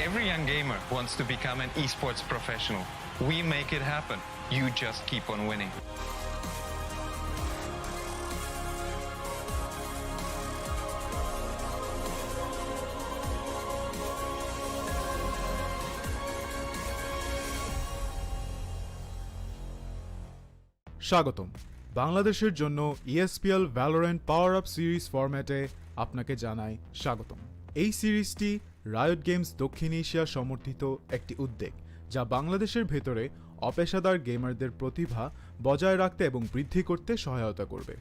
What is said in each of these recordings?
Every young gamer wants to become an esports professional. We make it happen. You just keep on winning. স্বাগতম বাংলাদেশের জন্য ESPL Valorant PowerUp series ফরম্যাটে আপনাকে জানাই স্বাগতম। এই সিরিজটি রায়ট গেমস দক্ষিণ এশিয়া সমর্থিত একটি উদ্যোগ যা বাংলাদেশের ভেতরে অপেশাদার গেমারদের প্রতিভা বজায় রাখতে এবং বৃদ্ধি করতে সহায়তা করবে।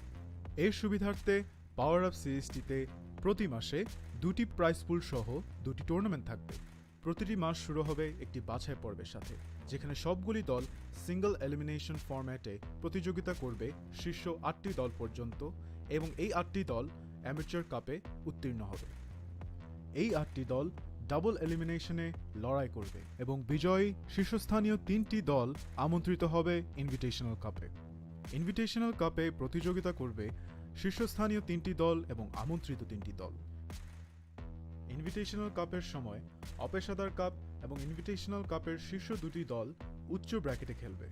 এর সুবিধার্থে PowerUp সিরিজটিতে প্রতি মাসে দুটি প্রাইজ পুল সহ দুটি টুর্নামেন্ট থাকবে। প্রতিটি মাস শুরু হবে একটি বাছাই পর্বের সাথে, যেখানে সবগুলি দল সিঙ্গল এলিমিনেশন ফরম্যাটে প্রতিযোগিতা করবে শীর্ষ 8টি দল পর্যন্ত এবং এই 8টি দল অ্যামেচার কাপে উত্তীর্ণ হবে। এই 8টি দল ডাবল এলিমিনেশনে লড়াই করবে এবং বিজয়ী শীর্ষস্থানীয় 3টি দল আমন্ত্রিত হবে ইনভিটেশনাল কাপে। ইনভিটেশনাল কাপে প্রতিযোগিতা করবে শীর্ষস্থানীয় 3টি দল এবং আমন্ত্রিত 3টি দল। ইনভিটেশনাল কাপের সময় অপেশাদার কাপ এবং ইনভিটেশনাল কাপের শীর্ষ দুটি দল উচ্চ ব্র্যাকেটে খেলবে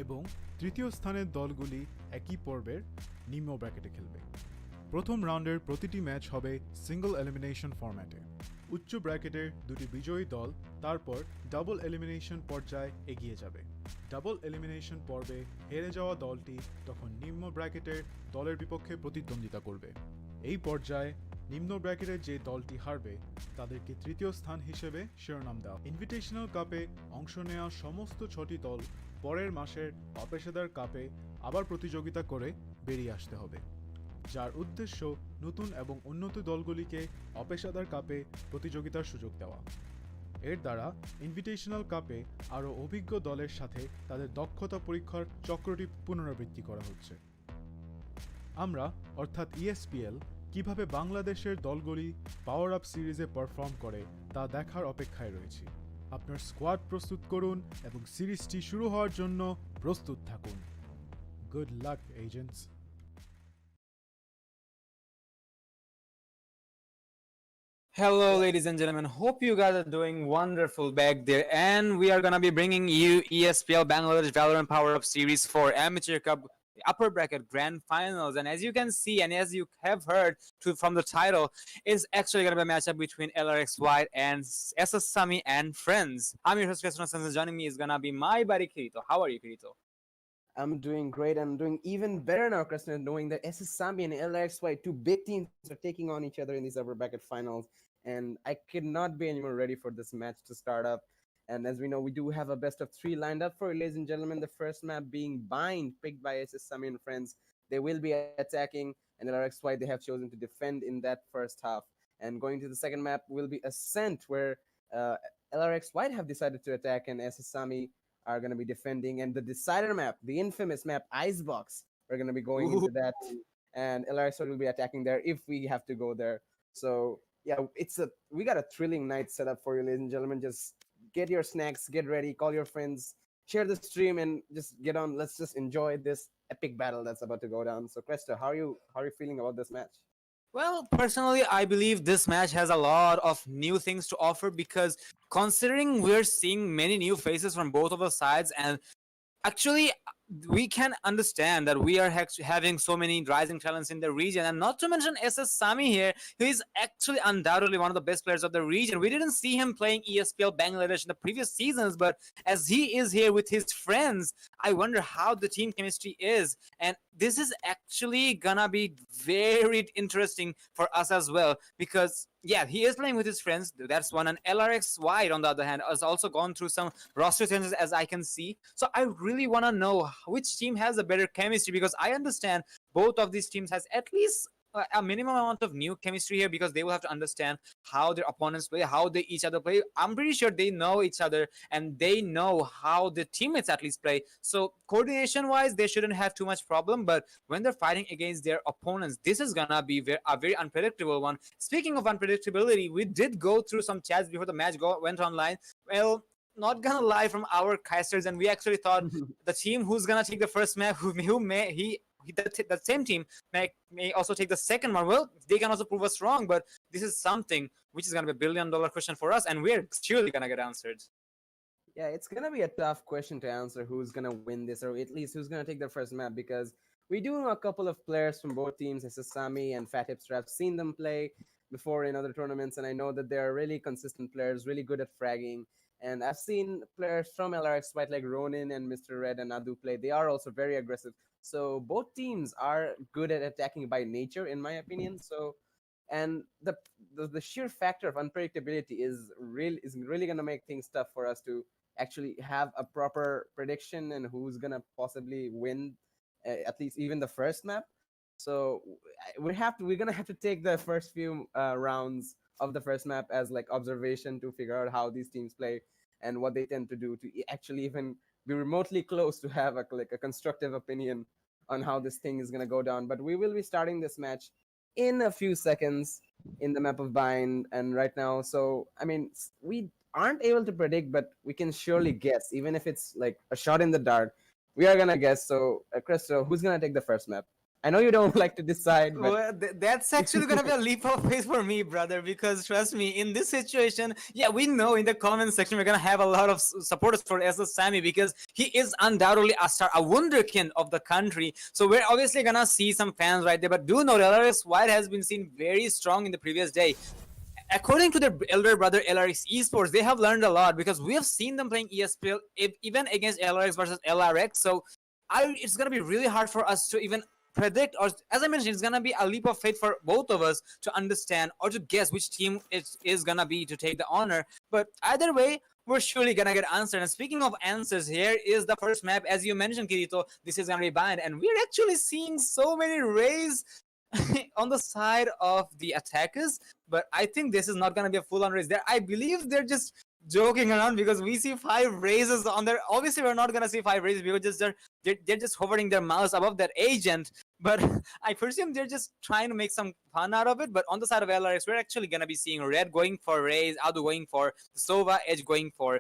এবং তৃতীয় স্থানের দলগুলি একই পর্বের নিম্ন ব্র্যাকেটে খেলবে। প্রথম রাউন্ডের প্রতিটি ম্যাচ হবে সিঙ্গল এলিমিনেশন ফরম্যাটে। উচ্চ ব্র্যাকেটের দুটি বিজয়ী দল তারপর ডাবল এলিমিনেশন পর্যায়ে এগিয়ে যাবে। ডাবল এলিমিনেশন পর্বে হেরে যাওয়া দলটি তখন নিম্ন ব্র্যাকেটের দলের বিপক্ষে প্রতিদ্বন্দ্বিতা করবে। এই পর্যায়ে নিম্ন ব্র্যাকেটের যে দলটি হারবে তাদেরকে তৃতীয় স্থান হিসেবে শিরোনাম দেওয়া। ইনভিটেশনাল কাপে অংশ নেওয়া সমস্ত 6টি দল পরের মাসের অপেশাদার কাপে আবার প্রতিযোগিতা করে বেরিয়ে আসতে হবে, যার উদ্দেশ্য নতুন এবং উন্নত দলগুলিকে অপেশাদার কাপে প্রতিযোগিতার সুযোগ দেওয়া। এর দ্বারা ইনভিটেশনাল কাপে আরও অভিজ্ঞ দলের সাথে তাদের দক্ষতা পরীক্ষার চক্রটি পুনরাবৃত্তি করা হচ্ছে। আমরা অর্থাৎ ESPL কিভাবে বাংলাদেশের দলগুলি পাওয়ার আপ সিরিজে পারফর্ম করে তা দেখার অপেক্ষায় রয়েছি। আপনার স্কোয়াড প্রস্তুত করুন এবং সিরিজটি শুরু হওয়ার জন্য প্রস্তুত থাকুন। Good luck agents. Hello, ladies and gentlemen. Hope you guys are doing wonderful back there. And we are going to be bringing you ESPL Bangladesh Valorant PowerUp Series for Amateur Cup upper bracket grand finals. And as you can see, and as you have heard from the title, it's actually going to be a matchup between LRX White and SSSami and FriendZ. I'm your host, Christian. Joining me is going to be my buddy, Kirito. How are you, Kirito? I'm doing great. I'm doing even better now, Krishna, knowing that SSSami and LRXY, two big teams, are taking on each other in these upper bracket finals. And I could not be any more ready for this match to start up. And as we know, we do have a best of 3 lined up for you, ladies and gentlemen. The first map being Bind, picked by SSSami and FriendZ. They will be attacking, and LRXY, they have chosen to defend in that first half. And going to the second map will be Ascent, where LRXY have decided to attack, and SSSami are going to be defending. And the decider map, the infamous map Icebox, we're going to be going into that, and LRX will be attacking there if we have to go there. So yeah, we got a thrilling night set up for you, ladies and gentlemen. Just get your snacks, get ready, call your friends, share the stream, and just get on. Let's just enjoy this epic battle that's about to go down. So Cresta, how are you feeling about this match? Well, personally, I believe this match has a lot of new things to offer because considering we're seeing many new faces from both of the sides, and actually we can understand that we are having so many rising talents in the region, and not to mention SSSami here, who is actually undoubtedly one of the best players of the region. We didn't see him playing ESPL Bangladesh in the previous seasons, but as he is here with his friends, I wonder how the team chemistry is. And this is actually gonna be very interesting for us as well, because yeah, he is playing with his friends. That's one. And LRX White, on the other hand, has also gone through some roster changes, as I can see. So I really want to know which team has a better chemistry, because I understand both of these teams has at least a minimum amount of new chemistry here, because they will have to understand how their opponents play, how they each other play. I'm pretty sure they know each other and they know how the teammates at least play. So coordination wise, they shouldn't have too much problem, but when they're fighting against their opponents, this is gonna be a very unpredictable one. Speaking of unpredictability, we did go through some chats before the match went online. Well, not gonna lie, from our casters, and we actually thought the team who's gonna take the first map, that same team may also take the second one. Well, they can also prove us wrong, but this is something which is going to be $1 billion question for us, and we're surely going to get answered. Yeah, it's gonna be a tough question to answer who's gonna win this, or at least who's gonna take the first map, because we do know a couple of players from both teams, SSSami and Fat Hipster. I've seen them play before in other tournaments, and I know that they're really consistent players, really good at fragging. And I've seen players from LRX White like Ronin and Mr. Red and Adu play. They are also very aggressive. So both teams are good at attacking by nature, in my opinion. So, and the sheer factor of unpredictability is really gonna make things tough for us to actually have a proper prediction and who's gonna possibly win, at least even the first map. So we're gonna have to take the first few rounds of the first map as like observation to figure out how these teams play and what they tend to do to actually even be remotely close to have a constructive opinion on how this thing is gonna go down. But we will be starting this match in a few seconds in the map of Bind, and right now, so I mean, we aren't able to predict, but we can surely guess, even if it's like a shot in the dark. We are gonna guess. So, Crystal, who's gonna take the first map? I know you don't like to decide, but Well, that's actually gonna be a leap of faith for me, brother, because trust me, in this situation, yeah, we know in the comment section we're gonna have a lot of supporters for SSSami because he is undoubtedly a star, a wunderkind of the country. So we're obviously gonna see some fans right there, but do know LRX White has been seen very strong in the previous day. According to their elder brother LRX Esports, they have learned a lot because we have seen them playing ESPL even against LRX versus LRX. So it's gonna be really hard for us to even predict, or as I mentioned, it's gonna be a leap of faith for both of us to understand or to guess which team it is gonna be to take the honor. But either way, we're surely gonna get answered. And speaking of answers, here is the first map. As you mentioned, Kirito, this is gonna be Bind, and we're actually seeing so many rays on the side of the attackers. But I think this is not gonna be a full-on race there. I believe they're just joking around because we see 5 raises on there. Obviously, we're not gonna see 5 raises because they're just hovering their mouse above that agent. But I presume they're just trying to make some fun out of it. But on the side of LRX, we're actually gonna be seeing Red going for raise, Adu going for Sova, Edge going for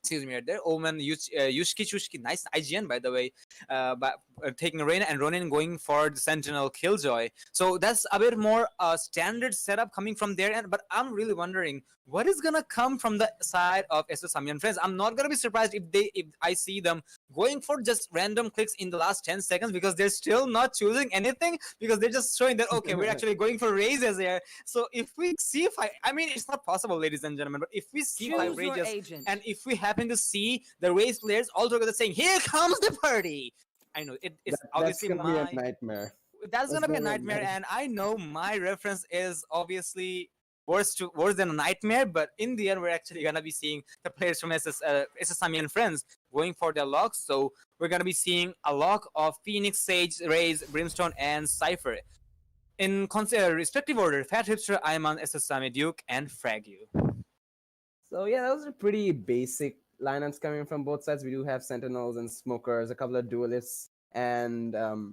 excuse me, there. Omen, Yushki, nice IGN by the way. But taking Reina and Ronin going for the Sentinel Killjoy. So that's a bit more standard setup coming from their end. But I'm really wondering what is gonna come from the side of SSSami and friends. I'm not gonna be surprised if I see them going for just random clicks in the last 10 seconds because they're still not choosing anything because they're just showing that okay, we're actually going for raises here. So if we see I mean it's not possible, ladies and gentlemen, but if we see 5 raises and if we happen to see the raise players all together saying, "Here comes the party," I know it's obviously that's gonna be a nightmare. That's gonna be a nightmare, and I know my reference is obviously worse than a nightmare, but in the end, we're actually gonna be seeing the players from SSSami and friends going for their locks. So we're gonna be seeing a lock of Phoenix, Sage, Raze, Brimstone, and Cypher. In respective order: Fat Hipster, Ayman, SSSami, Duke, and Fragu. So yeah, those are pretty basic lineups coming from both sides. We do have Sentinels and Smokers, a couple of Duelists, and a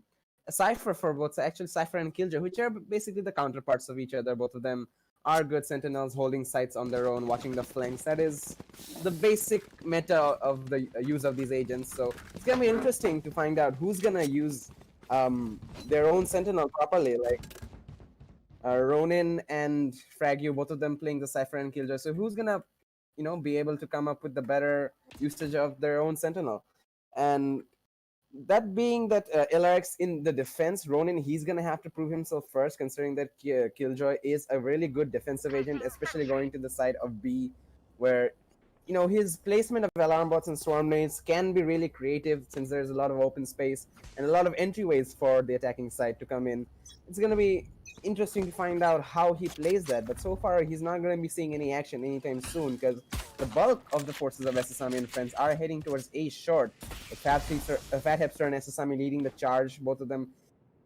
Cypher for both sides. Actually, Cypher and Killjoy, which are basically the counterparts of each other. Both of them are good Sentinels holding sights on their own, watching the flanks. That is the basic meta of the use of these agents. So it's gonna be interesting to find out who's gonna use their own Sentinel properly. Like Ronin and Fragu, both of them playing the Cypher and Killjoy. So who's gonna, be able to come up with the better usage of their own Sentinel? And that being that LRX in the defense, Ronin, he's going to have to prove himself first, considering that Killjoy is a really good defensive agent, especially going to the side of B, where, his placement of alarm bots and swarm nades can be really creative since there's a lot of open space and a lot of entryways for the attacking side to come in. It's going to be interesting to find out how he plays that, but so far he's not going to be seeing any action anytime soon because the bulk of the forces of SSSami and friends are heading towards A short. The Fat Hipster and SSSami leading the charge. Both of them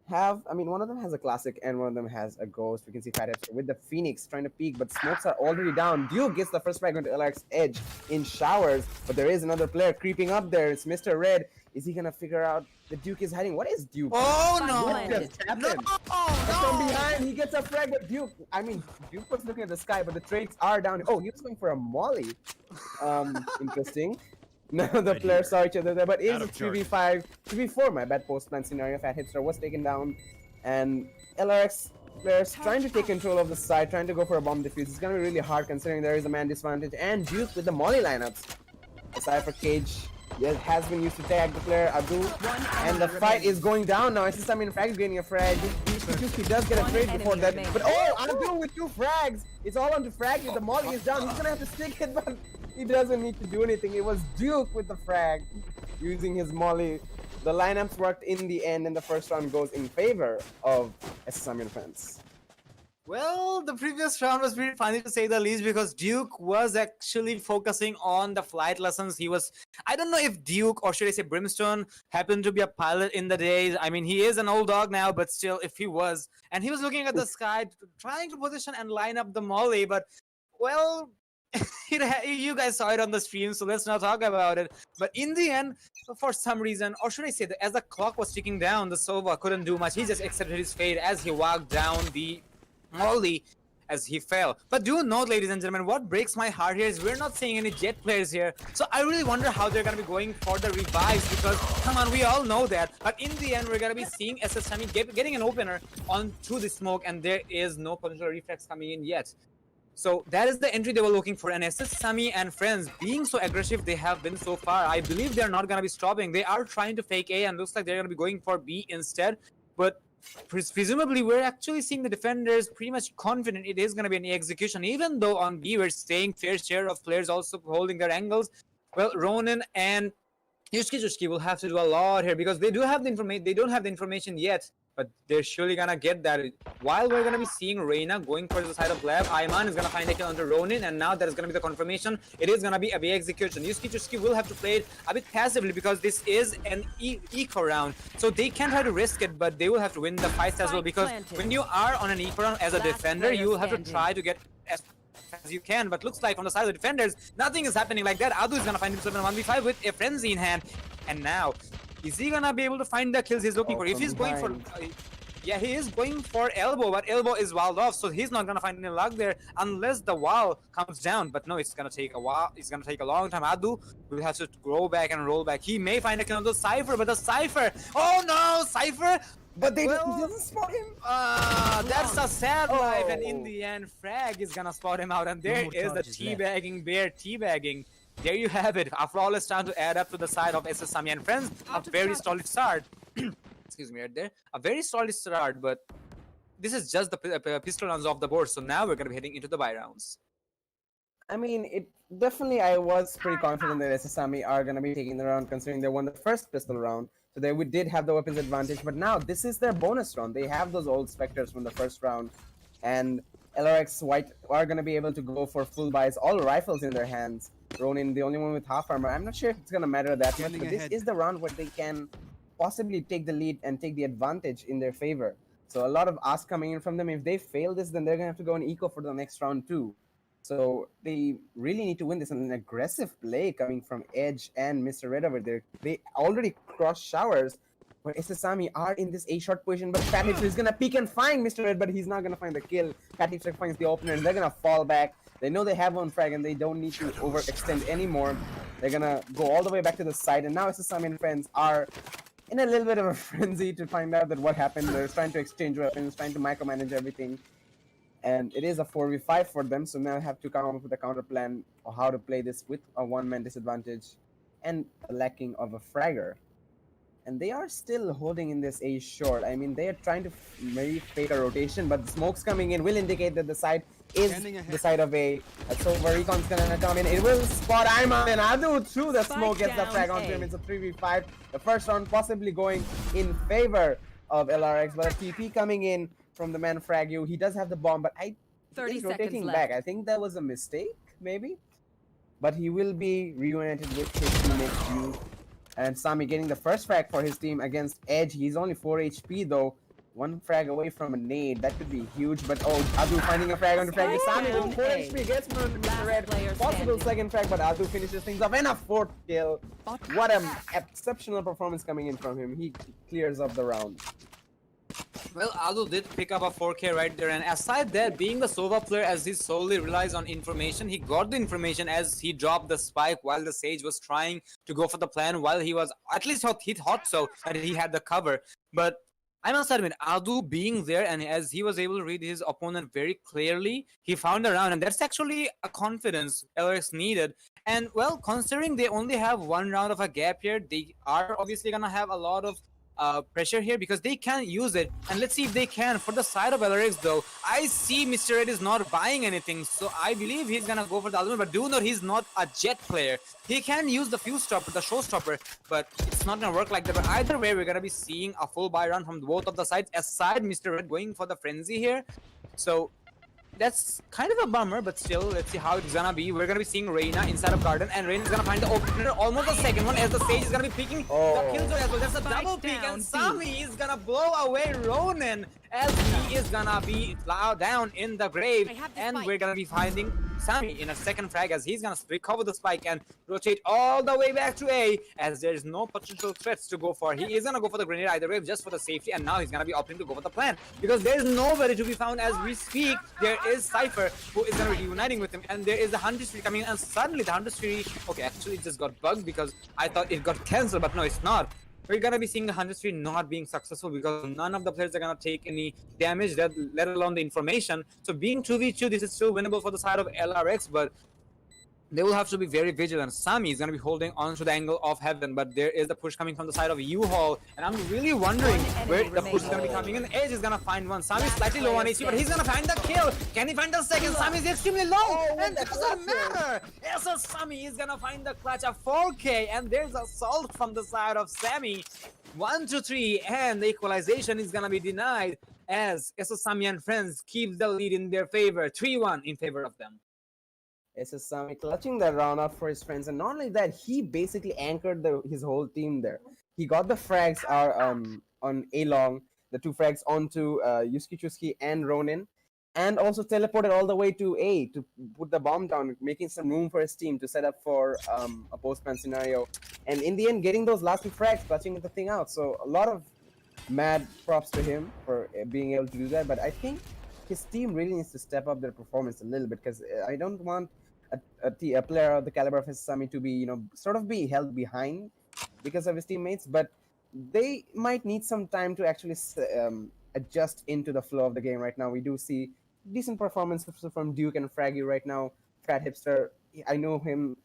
have, one of them has a classic and one of them has a ghost. We can see Fat Hipster with the Phoenix trying to peek, but smokes are already down. Duke gets the first frag onto LRX Edge in showers, but there is another player creeping up there. It's Mr. Red. Is he gonna figure out that Duke is hiding? What is Duke? Oh no! What just happened? From behind, he gets a frag, but Duke was looking at the sky, but the traits are down. Oh, he was going for a molly. Interesting. None of the Right players here. saw each other there, but it Out is a of charges. 3v5, 3v4, my bad post plan scenario. Fat Hipster was taken down, and LRX players trying to take control of the side, trying to go for a bomb defuse. It's gonna be really hard considering there is a man disadvantage, and Duke with the molly lineups. The Cypher Cage has been used to tag the player Adu, and the fight is going down now. SSSami in frag is getting a frag. He does get a trade before that, but Adu with 2 frags. It's all on to frag. The molly is down. He's gonna have to stick it, but he doesn't need to do anything. It was Duke with the frag, using his molly. The lineups worked in the end, and the first round goes in favor of SSSami and friends. Well, the previous round was pretty funny to say the least because Duke was actually focusing on the flight lessons. He was, I don't know if Duke or should I say Brimstone happened to be a pilot in the days. I mean, he is an old dog now, but still, if he was, and he was looking at the sky, trying to position and line up the molly, but well, you guys saw it on the stream, so let's not talk about it. But in the end, for some reason, or should I say that as the clock was ticking down, the Sova couldn't do much. He just accepted his fate as he walked down the molly as he fell. But do note, ladies and gentlemen, what breaks my heart here is we're not seeing any Jet players here. So I really wonder how they're going to be going for the revives because, come on, we all know that. But in the end, we're going to be seeing SSSami getting an opener on through the smoke, and there is no potential reflex coming in yet. So that is the entry they were looking for, and SSSami and friends being so aggressive they have been so far, I believe they're not going to be stopping. They are trying to fake A and looks like they're going to be going for B instead, but presumably we're actually seeing the defenders pretty much confident it is going to be an execution, even though on B we're staying fair share of players also holding their angles. Well, Ronin and Yushki will have to do a lot here because they do have the information. They don't have the information yet, but they're surely gonna get that. While we're gonna be seeing Reina going for the side of left, Ayman is gonna find a kill onto Ronin, and now that is gonna be the confirmation. It is gonna be a B execution. Yushki will have to play it a bit passively because this is an eco round, so they can try to risk it, but they will have to win the fights as well because when you are on an eco round as a defender, you will have to try to get as you can, but looks like on the side of the defenders, nothing is happening like that. Adu is gonna find himself in a 1v5 with a FriendZ in hand, and now is he gonna be able to find the kills he's looking for? If he's going for yeah, he is going for elbow, but elbow is walled off, so he's not gonna find any luck there unless the wall comes down. But no, it's gonna take a while. It's gonna take a long time. Adu will have to go back and roll back. He may find a kill on the Cypher, but the Cypher, oh no, Cypher. But they doesn't spot him. That's a sad life, and in the end, Frag is gonna spot him out, and there is the teabagging bear teabagging. There you have it. A flawless time to add up to the side of SSSami and friends. A very solid start. Excuse me, right there. A very solid start, but this is just the pistol rounds off the board. So now we're gonna be heading into the buy rounds. I mean, it definitely. I was pretty confident that SSSami are gonna be taking the round, considering they won the first pistol round. So they did have the weapons advantage, but now this is their bonus round. They have those old Spectres from the first round, and LRX White are going to be able to go for full buys, all rifles in their hands. Ronin, the only one with half armor. I'm not sure if it's going to matter that much, but this is the round where they can possibly take the lead and take the advantage in their favor. So a lot of ask coming in from them. If they fail this, then they're going to have to go in eco for the next round too. So they really need to win this, and an aggressive play coming from Edge and Mr. Red over there. They already crossed showers, but SSSami are in this A short position, but Fat Hipster is gonna peek and find Mr. Red, but he's not gonna find the kill. Fat Hipster finds the opener, and they're gonna fall back. They know they have one frag, and they don't need to overextend anymore. They're gonna go all the way back to the side, and now SSSami and friends are in a little bit of a frenzy to find out that what happened. They're trying to exchange weapons, trying to micromanage everything. And it is a 4v5 for them, so now I have to come up with a counter plan of how to play this with a one-man disadvantage and a lacking of a fragger. And they are still holding in this A short. I mean, they are trying to maybe fake a rotation, but the smokes coming in will indicate that the side is the side of A. So Recon's gonna come in. It will spot Ayman, and Adu through the smoke gets the frag onto him. It's a 3v5. The first round possibly going in favor of LRX, but a TP coming in from the man Fragyu. He does have the bomb, but he's rotating back. I think that was a mistake, maybe. But he will be reunited with his teammate Yu. And Sami getting the first frag for his team against Edge. He's only 4 HP though. One frag away from a nade. That could be huge. But oh, Adu finding a frag on the frag. Sami with 4 HP gets Mr. Red. Possible second frag, but Adu finishes things off. And a 4th kill. What an exceptional performance coming in from him. He clears up the round. Well, Adu did pick up a 4K right there, and aside that, being the Sova player, as he solely relies on information, he got the information as he dropped the spike while the Sage was trying to go for the plan, while he was, at least he thought so, that he had the cover. But I must admit, Adu being there, and as he was able to read his opponent very clearly, he found a round, and that's actually a confidence LRX needed. And well, considering they only have one round of a gap here, they are obviously gonna have a lot of pressure here because they can use it, and let's see if they can. For the side of LRX though, I see Mr. Red is not buying anything, so I believe he's gonna go for the ultimate, but do note he's not a jet player. He can use the fuse stopper, the showstopper, but it's not gonna work like that. But either way, we're gonna be seeing a full buy run from both of the sides, aside Mr. Red going for the frenzy here. So that's kind of a bummer, but still, let's see how it's gonna be. We're gonna be seeing Reina inside of Garden, and Reina is gonna find the opener, almost the second one, as the Sage is gonna be picking the killjoy as well. That's a double pick, and Sami is gonna blow away Ronin as he is gonna be down in the grave, and we're gonna be finding Sami in a second frag as he's gonna recover the spike and rotate all the way back to A, as there's no potential threats to go for. He is gonna go for the grenade either way just for the safety, and now he's gonna be opting to go for the plan because there's nobody to be found as we speak. There is Cypher who is gonna be reuniting with him, and there is the 100 streak coming in, and suddenly the 100 streak, okay, actually it just got bugged because I thought it got cancelled, but no, it's not. We're gonna be seeing the 100 streak not being successful because none of the players are gonna take any damage, let alone the information. So being 2v2, this is still winnable for the side of LRX, but they will have to be very vigilant. Sami is going to be holding on to the angle of Heaven, but there is the push coming from the side of U-Haul, and I'm really wondering where the push is going to be coming in. Edge is going to find one. Sami is slightly low on HP, but he's going to find the kill. Can he find the second? Sami is extremely low, and it doesn't matter. SSSami is going to find the clutch of 4K, and there's assault from the side of Sami. 1, 2, 3, and the equalization is going to be denied as SSSami and friends keep the lead in their favor. 3-1 in favor of them. SSSami clutching that round up for his friends, and not only that, he basically anchored his whole team there. He got the frags on A-Long, the 2 frags onto Yuski and Ronin, and also teleported all the way to A to put the bomb down, making some room for his team to set up for a post-ban scenario. And in the end, getting those last 2 frags, clutching the thing out. So a lot of mad props to him for being able to do that. But I think his team really needs to step up their performance a little bit, because I don't want a player of the caliber of SSSami to be, sort of be held behind because of his teammates, but they might need some time to actually adjust into the flow of the game right now. We do see decent performance from Duke and Fraggy right now. Fat Hipster, I know him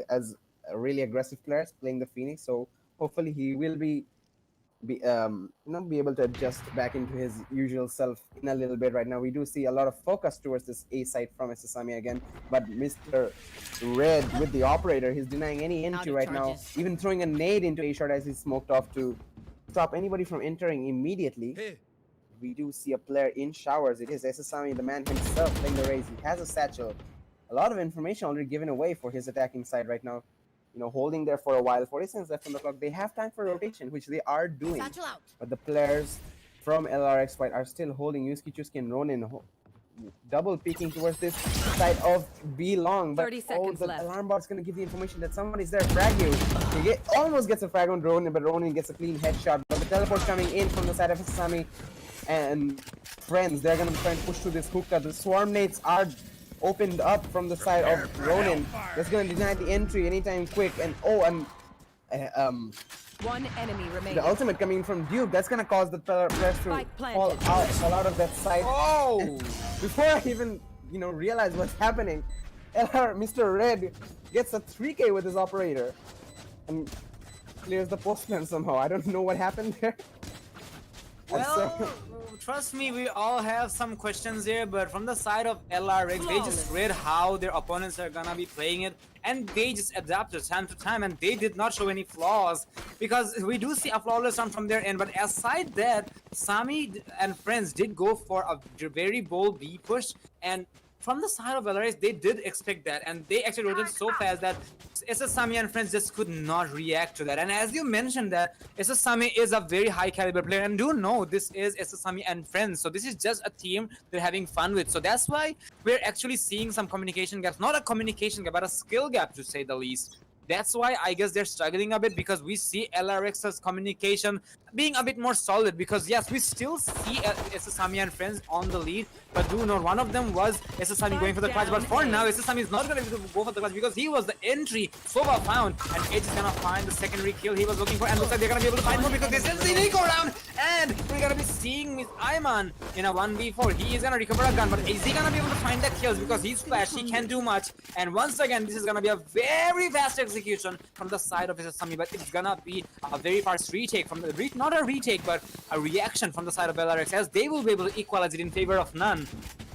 as a really aggressive player playing the Phoenix, so hopefully he will be able to adjust back into his usual self in a little bit. Right now we do see a lot of focus towards this A site from SSSami again, but Mr. Red with the operator, he's denying any entry right now, even throwing a nade into A short as he's smoked off to stop anybody from entering immediately. We do see a player in showers. It is SSSami, the man himself, playing the Raze. He has a satchel. A lot of information already given away for his attacking side right now. Holding there for a while. 40 seconds left on the clock. They have time for rotation, which they are doing. But the players from LRX White are still holding Yuski and Ronin, double peeking towards this side of B long. But the alarm bot's going to give the information that somebody's there. Frag you. He almost gets a frag on Ronin, but Ronin gets a clean headshot. But the teleport coming in from the side of SSSami and friends. They're going to try and push through this hookah. The swarm nades are opened up from the side of Ronin. That's going to deny the entry anytime quick. And one enemy remaining. The ultimate coming in from Duke. That's going to cause the players to fall out of that side. Oh! Before I even realize what's happening, Mr. Red gets a 3K with his operator and clears the postman somehow. I don't know what happened there. Well, trust me, we all have some questions here, but from the side of LRX, they just read how their opponents are gonna be playing it, and they just adapted time to time, and they did not show any flaws, because we do see a flawless run from their end. But aside that, Sami and friends did go for a very bold B push, and from the side of LRX, they did expect that, and they actually rotated so fast that SSSami and friends just could not react to that. And as you mentioned, that SSSami is a very high caliber player, and do know this is SSSami and friends, so this is just a team they're having fun with. So that's why we're actually seeing some communication gaps, not a communication gap, but a skill gap, to say the least. That's why I guess they're struggling a bit, because we see LRX's communication being a bit more solid. Because yes, we still see SSSami and friends on the lead, but do not. One of them was SSSami going for the clutch, but for now SSSami is not going to go for the clutch because he was the entry Sova found, and Edge is going to find the secondary kill he was looking for, and looks like they're going to be able to find more because this is the Nico round, and we're going to be seeing Miss Ayman in a 1v4. He is going to recover a gun, but is he going to be able to find the kills? Because he's flash, he can't do much, and once again this is going to be a very fast execution from the side of SSSami, but it's gonna be a very fast retake from the not a retake but a reaction from the side of LRX, as they will be able to equalize it in favor of none.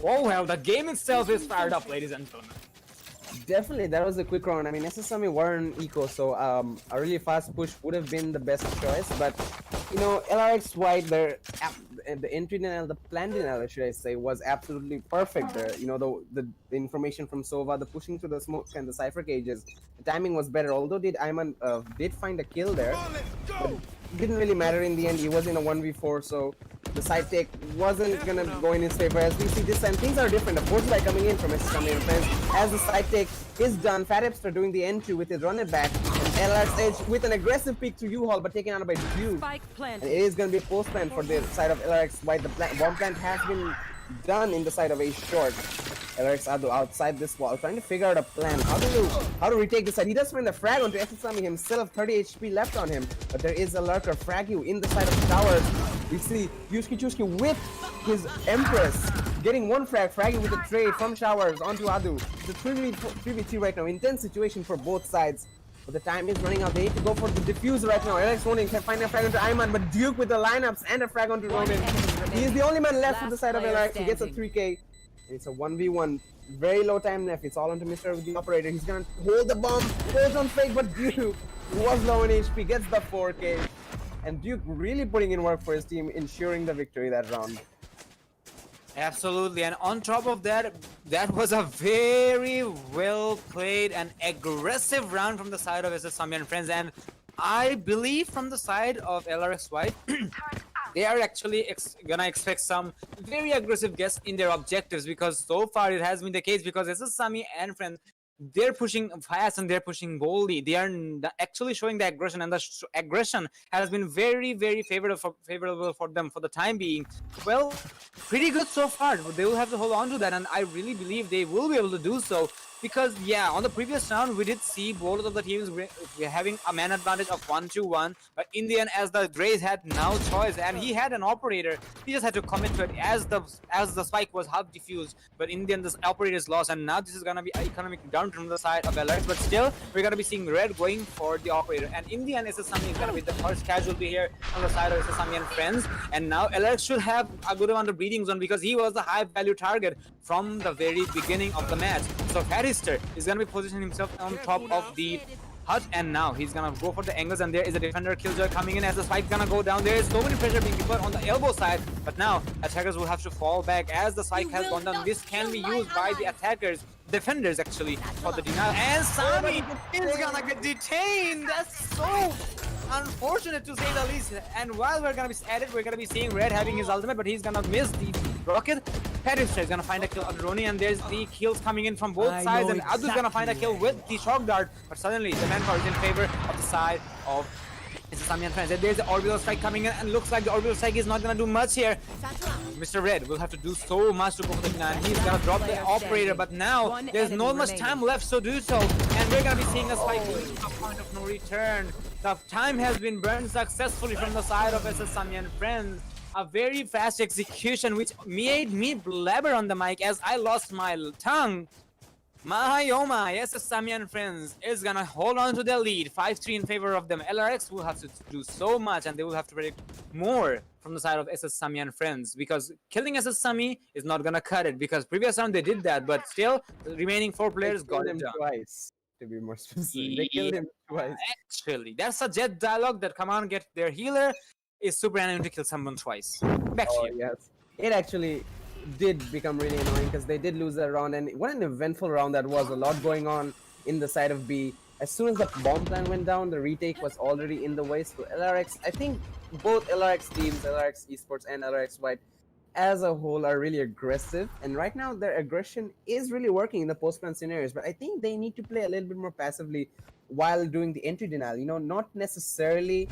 Oh well, the game itself is fired up, ladies and gentlemen. Definitely, that was a quick round. I mean, SSSami were in eco, so a really fast push would have been the best choice. But you know, LRX White, the entry denial, the plan denial, should I say, was absolutely perfect there. You know, the information from Sova, the pushing through the smoke and the cipher cages, the timing was better. Although Ayman did find a kill there, but it didn't really matter in the end. He was in a 1v4, so the side take wasn't gonna go in his favor. As we see this time, things are different. The force light coming in from SSSami and friends. As the side take is done, Fat Hipster doing the entry with his run it back, and LR's Edge with an aggressive peek to U-Haul, but taken out by Duke. And it is gonna be a post plant for the side of LRX White. The bomb plant has been done in the side of A short. LRX Ado outside this wall, trying to figure out a plan. How to retake the side. He does find the frag onto SSSami himself, 30 HP left on him, but there is a lurker frag you in the side of the towers. We see Yuski with his Empress getting one frag you with a trade from Showers onto Adu. It's a 3v3 right now. Intense situation for both sides. But the time is running out. They need to go for the diffuse right now. LRX Ronin can find a frag onto Ayman, but Duke with the lineups and a frag onto Ronin. He is the only man left on the side of LRX. He gets a 3k. It's a 1v1. Very low time left. It's all onto Mr. the operator. He's gonna hold the bomb. Goes on fake, but Duke, who was low in HP, gets the 4k. And Duke really putting in work for his team, ensuring the victory that round. Absolutely, and on top of that, that was a very well played and aggressive round from the side of SSSami and friends, and I believe from the side of LRX White, they are actually gonna expect some very aggressive guess in their objectives, because so far it has been the case, because SSSami and friends, they're pushing fast and they're pushing boldly. They are actually showing the aggression, and the aggression has been very, very favorable for them for the time being. Well, pretty good so far. They will have to hold on to that, and I really believe they will be able to do so. Because yeah, on the previous round we did see both of the teams having a man advantage of 1-1, but in the end, as the Dre's had no choice and he had an operator, he just had to commit to it as the spike was half diffused. But in the end, this operator is lost, and now this is gonna be an economic downturn from the side of LRX. But still, we're gonna be seeing Red going for the operator, and in the end, SSSami is gonna be the first casualty here on the side of SSSami and friends. And now LRX should have a good amount of breathing zone, because he was the high value target from the very beginning of the match. So Harrister is going to be positioning himself on top of the hut, and now he's going to go for the angles, and there is a defender killjoy coming in as the spike going to go down. There is so many pressure being put on the elbow side, but now attackers will have to fall back as the spike has gone down. This can be used by the defenders actually, for the denial, and Sami is going to get detained. That's so unfortunate to say the least. And while we're going to be added, we're going to be seeing Red having his ultimate, but he's going to miss the rocket. Harrister is gonna find a kill on Roni, and there's the kills coming in from both sides, and Adu's gonna find a kill with the shock dart, but suddenly the manpower is in favor of the side of SSSami and friends. And there's the orbital strike coming in, and looks like the orbital strike is not gonna do much here. Mr. Red will have to do so much to go for the deny, and he's gonna drop the operator, but now there's not much time left to do so, and we're gonna be seeing a spike going to a point of no return. The time has been burned successfully from the side of SSSami and friends. A very fast execution, which made me blabber on the mic as I lost my tongue. My oh my, SSSami and friends is gonna hold on to the lead, 5-3 in favor of them. LRX will have to do so much, and they will have to predict more from the side of SSSami and friends, because killing SSSami is not gonna cut it, because previous round they did that, but still the remaining 4 players got him done. Twice, to be more specific. They killed him twice. Actually, that's a Jet dialogue that come on, get their healer. Is super random to kill someone twice. Back to you. Yes. It actually did become really annoying, because they did lose that round, and what an eventful round that was. A lot going on in the side of B. As soon as the bomb plan went down, the retake was already in the way. So LRX, I think both LRX teams, LRX Esports and LRX White, as a whole are really aggressive, and right now their aggression is really working in the post-plan scenarios, but I think they need to play a little bit more passively while doing the entry denial. You know, not necessarily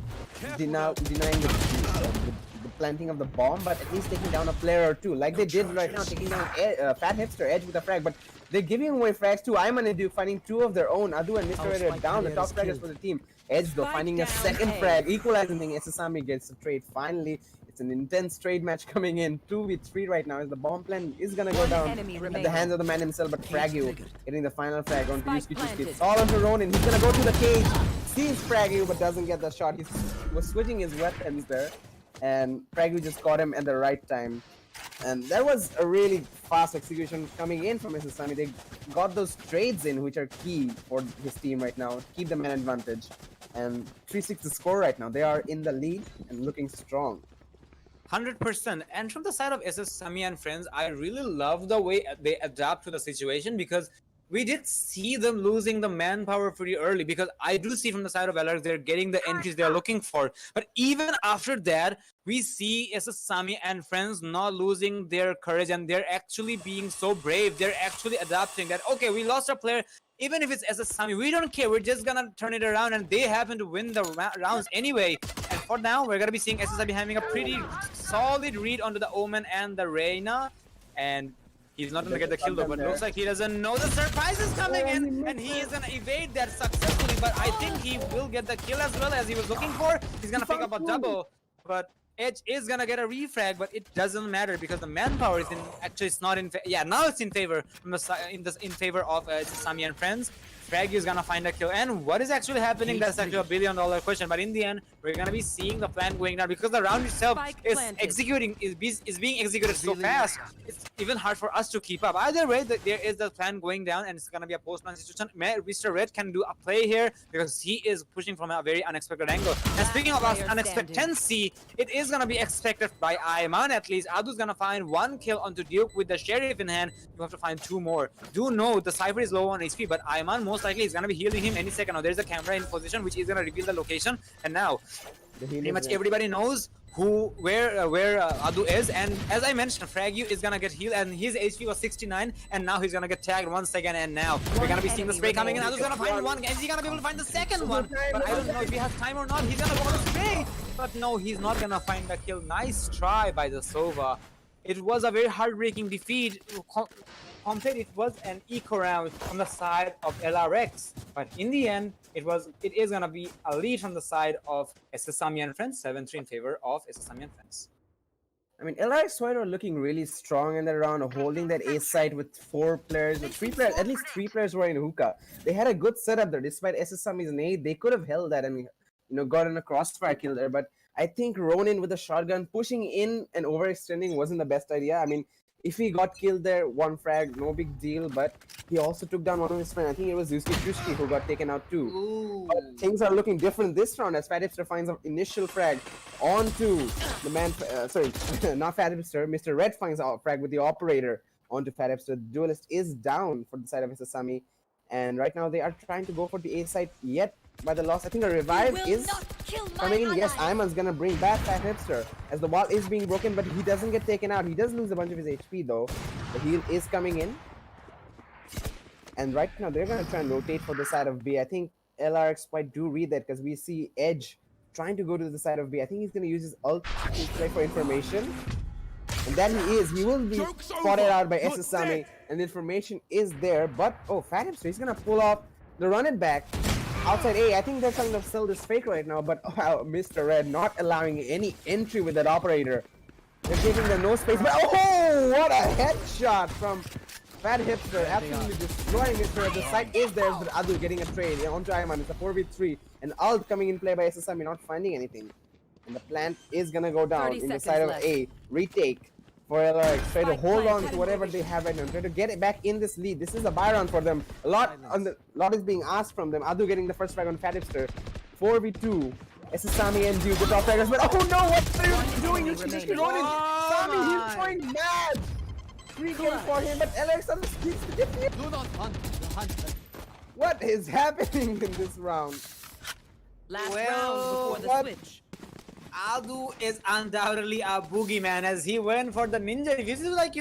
denying the planting of the bomb, but at least taking down a player or two, like they did right now, taking down Fat Hipster Edge with a frag. But they're giving away frags too. I'm gonna do finding two of their own. Adu and Mr. Red are down, the top fraggers for the team. Edge though finding a second frag, equalizing thing. SSSami gets the trade finally. It's an intense trade match coming in. 2v3 right now as the bomb plan is gonna go down at the hands of the man himself, but Fragyu getting the final frag onto Yusuke. It's all onto Ronin. He's gonna go to the cage. Sees Fragyu but doesn't get the shot. He was switching his weapons there, and Fragyu just caught him at the right time. And there was a really fast execution coming in from SSSami. They got those trades in, which are key for his team right now to keep the man advantage. And 3-6 the score right now. They are in the lead and looking strong. 100%. And from the side of SSSami and friends, I really love the way they adapt to the situation, because we did see them losing the manpower pretty early, because I do see from the side of LRX they're getting the entries they're looking for. But even after that, we see SSSami and friends not losing their courage, and they're actually being so brave. They're actually adapting that, okay, we lost our player. Even if it's SSSami, we don't care. We're just gonna turn it around, and they happen to win the rounds anyway. And for now, we're gonna be seeing SSSami having a pretty solid read onto the Omen and the Reyna. And he's not gonna get the kill though, but looks like he doesn't know the surprise is coming in, and he is gonna evade that successfully. But I think he will get the kill as well as he was looking for. He's gonna pick up a double, but Edge is gonna get a refrag, but it doesn't matter because the manpower is in. Actually, it's not in. Yeah, now it's in favor from the in favor of SSSami and friends. Fragyu is gonna find a kill, and what is actually happening? That's actually $1 billion question. But in the end, we're gonna be seeing the plan going down because the round itself is being executed so fast. It's even hard for us to keep up. Either way, there is the plan going down, and it's gonna be a post-plan situation. Mr. Red can do a play here because he is pushing from a very unexpected angle. And speaking of unexpectancy, it is gonna be expected by Ayman at least. Adu's gonna find one kill onto Duke with the Sheriff in hand. You have to find two more. Do know the Cypher is low on HP, but Ayman most likely is gonna be healing him any second. Now there's a camera in position which is gonna reveal the location, and now pretty much everybody knows where Adu is. And as I mentioned, Fragyu is gonna get healed, and his HP was 69, and now he's gonna get tagged once again. And now we're gonna be seeing the spray coming in. Adu's gonna find one. Is he gonna be able to find the second one? But I don't know if he has time or not. He's gonna go on the spray, but no, he's not gonna find the kill. Nice try by the Sova. It was a very heartbreaking defeat. It was an eco round from the side of LRX, but in the end, it is gonna be a lead from the side of SSSami and friends, 7-3 in favor of SSSami and friends. I mean, LRX were looking really strong in the round, holding that A side with 4 players, with 3 players, at least 3 players were in hookah. They had a good setup there, despite SSSami's nade. They could have held that and gotten a crossfire kill there. But I think Ronin with a shotgun pushing in and overextending wasn't the best idea. I mean, if he got killed there, 1 frag, no big deal, but he also took down one of his friends. I think it was Yusuke who got taken out too. But things are looking different this round as Fat Hipster finds an initial frag onto the man, sorry, not Fat Hipster, Mr. Red finds a frag with the operator onto Fat Hipster. The duelist is down for the side of SSSami, and right now they are trying to go for the A side yet by the loss. I think a revive is coming in. Yes, Ayman's gonna bring back Fat Hipster as the wall is being broken, but he doesn't get taken out. He does lose a bunch of his HP though. The heal is coming in, and right now they're gonna try and rotate for the side of B. I think LRX might do read that because we see Edge trying to go to the side of B. I think he's gonna use his ult to play for information, and that he is. He will be spotted out by SSSami, and the information is there. But oh, Fat Hipster, he's gonna pull off the run it back outside A. I think they're trying to sell this fake right now, but wow, Mr. Red not allowing any entry with that operator. They're giving them no space, but oh, what a headshot from Fat Hipster, absolutely destroying Mr. Red. The site is there, but Adu getting a trade onto Ayman. It's a 4v3, and ult coming in play by SSSami, not finding anything. And the plant is gonna go down in the side of A. Retake for LRX. Try to hold on to whatever they have right now. Try to get it back in this lead. This is a buy round for them. A lot is being asked from them. Adu getting the first frag on Fat Hipster. 4v2. SSSami and Duke, the top fraggers. But oh no, what are you doing? You should just be running. Sami, he's going mad. 3 kills for him, but LRX on the streets to get him. Do not hunt the hunter. What is happening in this round? Last round before the switch. Adu is undoubtedly a boogeyman as he went for the ninja. This is like,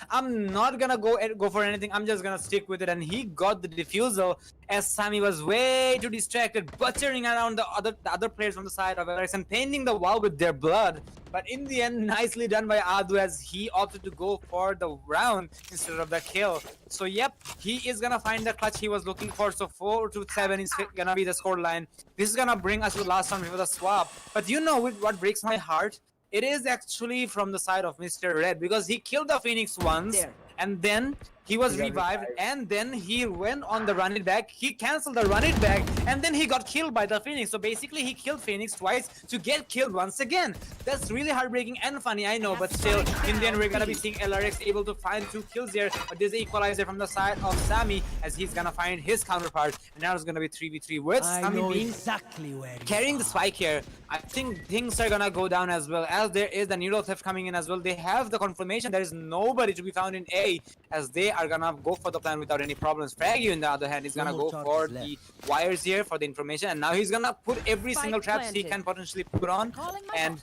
I'm not gonna go for anything. I'm just gonna stick with it, and he got the defusal. as Sami was way too distracted, butchering around the other players on the side of LRX and painting the wall with their blood. But in the end, nicely done by Adu as he opted to go for the round instead of the kill. So yep, he is gonna find the clutch he was looking for. So 4-7 is gonna be the scoreline. This is gonna bring us to the last round before the swap. But you know what breaks my heart? It is actually from the side of Mr. Red, because he killed the Phoenix once There. and then he was revived, and then he went on the run it back. He canceled the run it back, and then he got killed by the Phoenix. So basically, he killed Phoenix twice to get killed once again. That's really heartbreaking and funny, I know, but still, in the end, we're gonna be seeing LRX able to find 2 kills here. But there's the equalizer from the side of Sami, as he's gonna find his counterpart, and now it's gonna be 3v3 with I Sami know being exactly where you carrying the are. spike here. I think things are gonna go down as well, as there is the neural theft coming in as well. They have the confirmation there is nobody to be found in A, as they are gonna go for the plan without any problems. Fraggy, on the other hand, is gonna go for the wires here for the information, and now he's gonna put every Spike single traps he planted. can potentially put on. Calling my And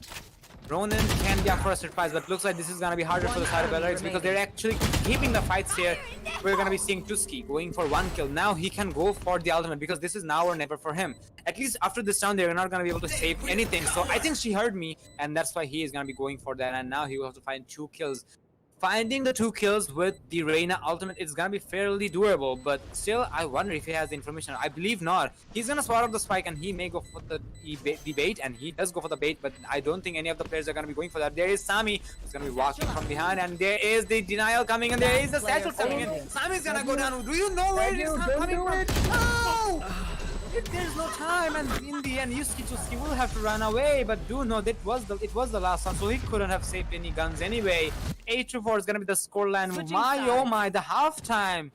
Ronin can be up for a surprise, but looks like this is gonna be harder for the side of LRX because they're actually keeping the fights here. We're gonna be seeing Tuski going for 1 kill. Now he can go for the ultimate because this is now or never for him. At least after this round, they're not gonna be able to save anything. So I think she heard me, and that's why he is gonna be going for that. And now he will have to find 2 kills. Finding the 2 kills with the Reyna ultimate is gonna be fairly doable, but still, I wonder if he has the information. I believe not. He's gonna swat up the spike, and he may go for the bait, and he does go for the bait, but I don't think any of the players are gonna be going for that. There is Sami, who's gonna be walking from behind, and there is the denial coming, and there is the satchel coming in. Sami's gonna go down. Do you know where it is coming from? No! There's no time, and in the end, Tuski will have to run away. But do know that it was the last one, so he couldn't have saved any guns anyway. 8-4 is gonna be the scoreline. Switching My oh sides. my, the halftime.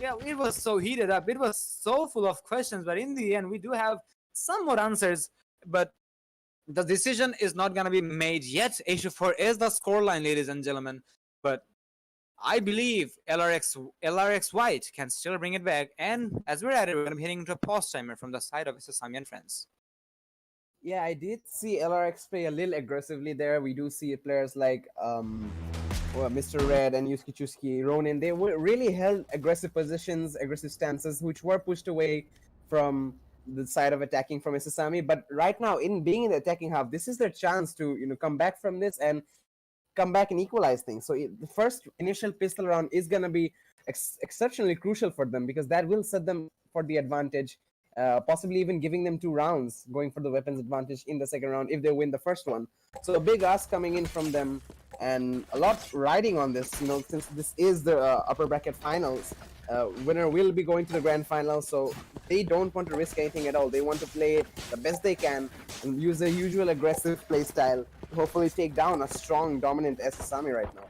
Yeah, it was so heated up. It was so full of questions, but in the end, we do have some more answers. But the decision is not gonna be made yet. 8-4 is the scoreline, ladies and gentlemen. But I believe LRX White can still bring it back, and as we're at it, we're gonna be heading into a pause timer from the side of SSSami and friends. Yeah, I did see LRX play a little aggressively there. We do see players like Mr. Red and Yusuke Chuski, Ronin. They were really held aggressive positions, aggressive stances, which were pushed away from the side of attacking from SSSami. But right now, in being in the attacking half, this is their chance to come back from this and come back and equalize things. So the first initial pistol round is going to be exceptionally crucial for them, because that will set them for the advantage, possibly even giving them 2 rounds, going for the weapons advantage in the second round if they win the first one. So a big ask coming in from them, and a lot riding on this, since this is the upper bracket finals. Winner will be going to the grand final, so they don't want to risk anything at all. They want to play it the best they can and use their usual aggressive play style to hopefully take down a strong, dominant SSSami right now.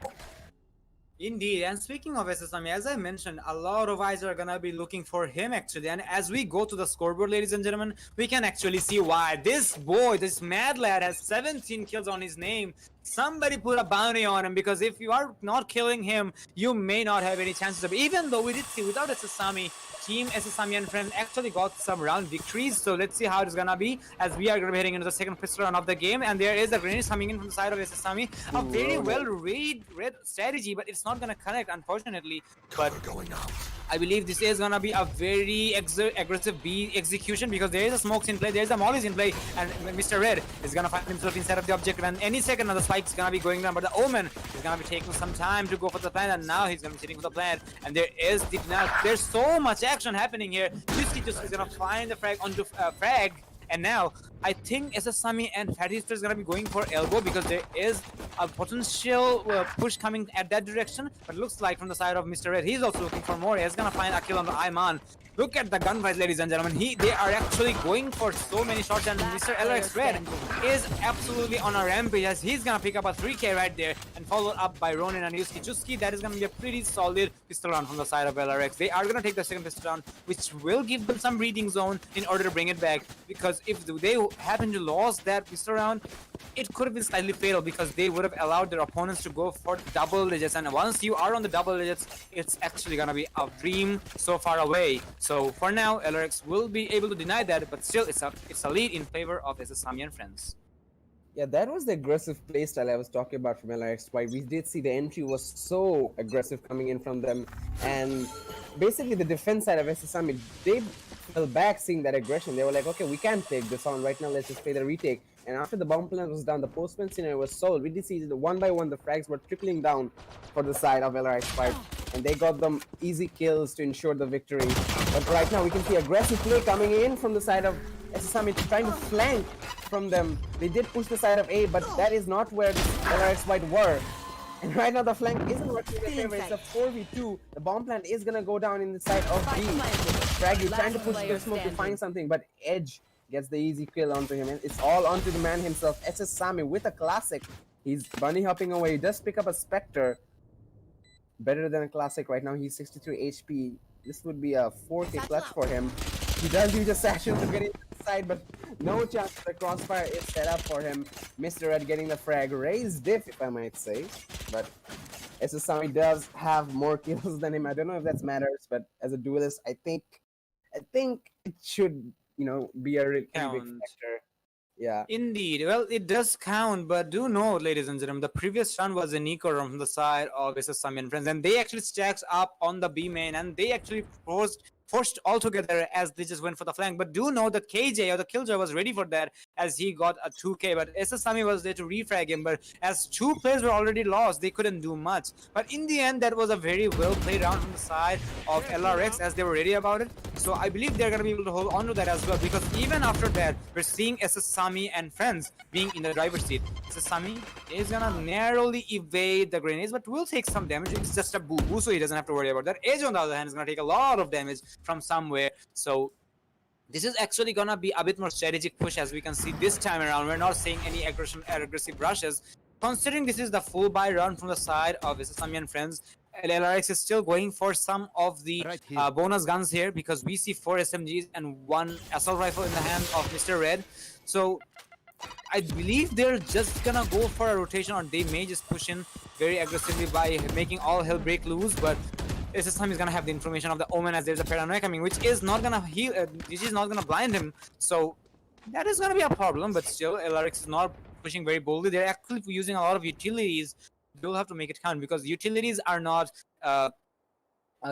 Indeed, and speaking of SSSami, as I mentioned, a lot of eyes are gonna be looking for him actually. And as we go to the scoreboard, ladies and gentlemen, we can actually see why this boy, this mad lad, has 17 kills on his name. Somebody put a bounty on him, because if you are not killing him, you may not have any chances of. Even though we did see without SSSami, Team SSSami and friends actually got some round victories. So let's see how it's gonna be, as we are gonna be heading into the second pistol round of the game. And there is a grenade coming in from the side of SSSami. A very well read strategy, but it's not gonna connect, unfortunately. But I believe this is gonna be a very aggressive B execution, because there is a smokes in play, there is a mollies in play, and Mr. Red is gonna find himself inside of the objective, and any second now the spike is gonna be going down. But the Omen is gonna be taking some time to go for the plant, and now he's gonna be sitting for the plant. And there is there's so much action happening here. Yusuke just is gonna find the frag onto frag. And now, I think SSSami and Fatista is going to be going for elbow, because there is a potential push coming at that direction. But it looks like from the side of Mr. Red, he's also looking for more. He's going to find a kill on the Iman. Look at the gunfight, ladies and gentlemen. They are actually going for so many shots, and Mr. LRX Red is absolutely on a rampage, as he's going to pick up a 3k right there, and followed up by Ronin and Yusuke Chuski. That is going to be a pretty solid pistol round from the side of LRX. They are going to take the second pistol round, which will give them some breathing zone in order to bring it back, because if they happen to lose that pistol round, it could have been slightly fatal, because they would have allowed their opponents to go for double digits. And once you are on the double digits, it's actually going to be a dream so far away. So for now, LRX will be able to deny that, but still it's a lead in favor of SSSami and friends. Yeah, that was the aggressive playstyle I was talking about from LRXY. We did see the entry was so aggressive coming in from them, and basically the defense side of SSSami, they fell back seeing that aggression. They were like, okay, we can't take this on right now. Let's just play the retake. And after the bomb plant was done, the postman scenario was solved. We did see the one by one the frags were trickling down for the side of LRXY, and they got them easy kills to ensure the victory. But right now we can see aggressive play coming in from the side of SSSami, trying to flank from them. They did push the side of A, but that is not where the LRX White were. And right now the flank isn't working in their favor. It's a 4v2. The bomb plant is gonna go down in the side of B. Fraggy trying to push the smoke to find something, but Edge gets the easy kill onto him. And it's all onto the man himself, SSSami, with a classic. He's bunny hopping away. He does pick up a Spectre. Better than a classic right now. He's 63 HP. This would be a 4k clutch for him. He does use a satchel to get into the side, but no chance the crossfire is set up for him. Mr. Red getting the frag. Raised diff, if I might say. But SSSami does have more kills than him. I don't know if that matters, but as a duelist, I think it should, be a really big factor. Yeah. Indeed. Well, it does count, but do know, ladies and gentlemen, the previous run was an eco run from the side of SSSami and friends, and they actually stacked up on the B main, and they actually forced all together as they just went for the flank. But do know the KJ or the Killjoy was ready for that as he got a 2k, but SSSami was there to refrag him. But as two players were already lost, they couldn't do much. But in the end, that was a very well played round from the side of LRX as they were ready about it. So I believe they're going to be able to hold on to that as well, because even after that, we're seeing SSSami and friends being in the driver's seat. SSSami is going to narrowly evade the grenades, but will take some damage. It's just a boo-boo, so he doesn't have to worry about that. Edge, on the other hand, is going to take a lot of damage from somewhere. So this is actually gonna be a bit more strategic push, as we can see this time around. We're not seeing any aggressive rushes. Considering this is the full buy run from the side of SSSami and friends, LRX is still going for some of the bonus guns here, because we see 4 SMGs and 1 assault rifle in the hand of Mr. Red. So I believe they're just gonna go for a rotation, or they may just push in very aggressively by making all hell break loose. But SSSami is gonna have the information of the Omen as there's a paranoia coming, which is not gonna heal, which is not gonna blind him. So that is gonna be a problem. But still, LRX is not pushing very boldly. They're actually using a lot of utilities. They'll have to make it count, because utilities are not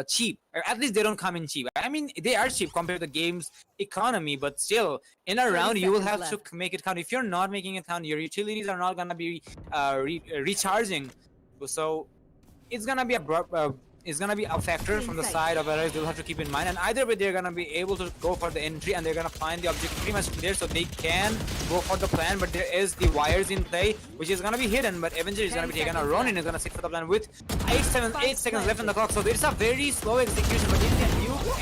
cheap, or at least they don't come in cheap. I mean, they are cheap compared to the game's economy, but still, in a round, you will have to make it count. If you're not making it count, your utilities are not gonna be recharging. So it's gonna be a factor from the side of LRX. They'll have to keep in mind, and either way they're gonna be able to go for the entry, and they're gonna find the objective pretty much clear, so they can go for the plan. But there is the wires in play, which is gonna be hidden, but eventually it's gonna be taken. Ronin is gonna stick for the plan with 8 seconds left on the clock, so there's a very slow execution. But in the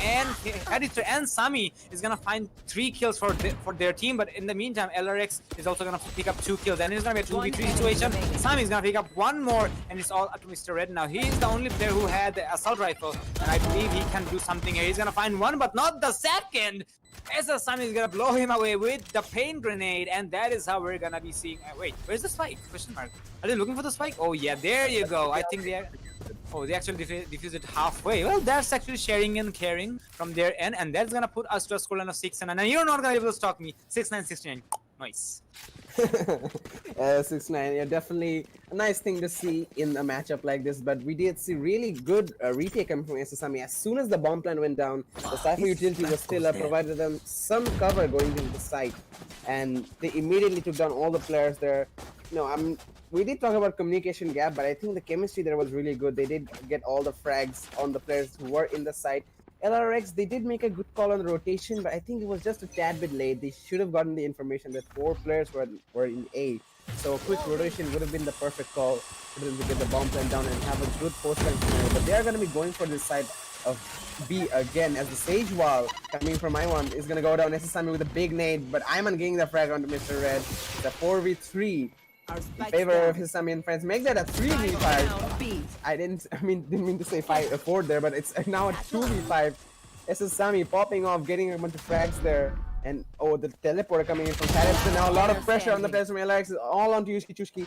end, Editor and Sami is gonna find 3 kills for their team. But in the meantime, LRX is also gonna pick up 2 kills, and it's gonna be a 2v3 situation. Sami is gonna pick up 1 more, and it's all up to Mr. Red now. He is the only player who had the assault rifle, and I believe he can do something here. He's gonna find 1, but not the second. SSSami is gonna blow him away with the pain grenade, and that is how we're gonna be seeing. Wait, where's the spike? Question mark. Are they looking for the spike? Oh yeah, there you go. I think they are. Oh, they actually defused it halfway. Well, that's actually sharing and caring from their end, and that's gonna put us to a scoreline of 6-9. And you're not gonna be able to stop me. 6-9, 69. Nice. 6-9, yeah, definitely a nice thing to see in a matchup like this. But we did see really good retake coming from SSSami. As soon as the bomb plant went down, the Cypher utility was still provided them some cover going into the site, and they immediately took down all the players there. We did talk about communication gap, but I think the chemistry there was really good. They did get all the frags on the players who were in the site. LRX, they did make a good call on the rotation, but I think it was just a tad bit late. They should have gotten the information that 4 players were in A. So a quick rotation would have been the perfect call for them to get the bomb plant down and have a good post-time scenario. But they are going to be going for this side of B again, as the Sage Wall coming from Iwan is going to go down. SSSami with a big nade, but Iman getting the frag onto Mr. Red. The 4v3 in favor of his Sami and friends. Make that a 3v5. I didn't mean to say 4 there, but it's now a 2v5. SSSami popping off, getting a bunch of frags there. And the teleporter coming in from Tarek. So now a lot of pressure on the players from LRX. All onto Yushki Chushki.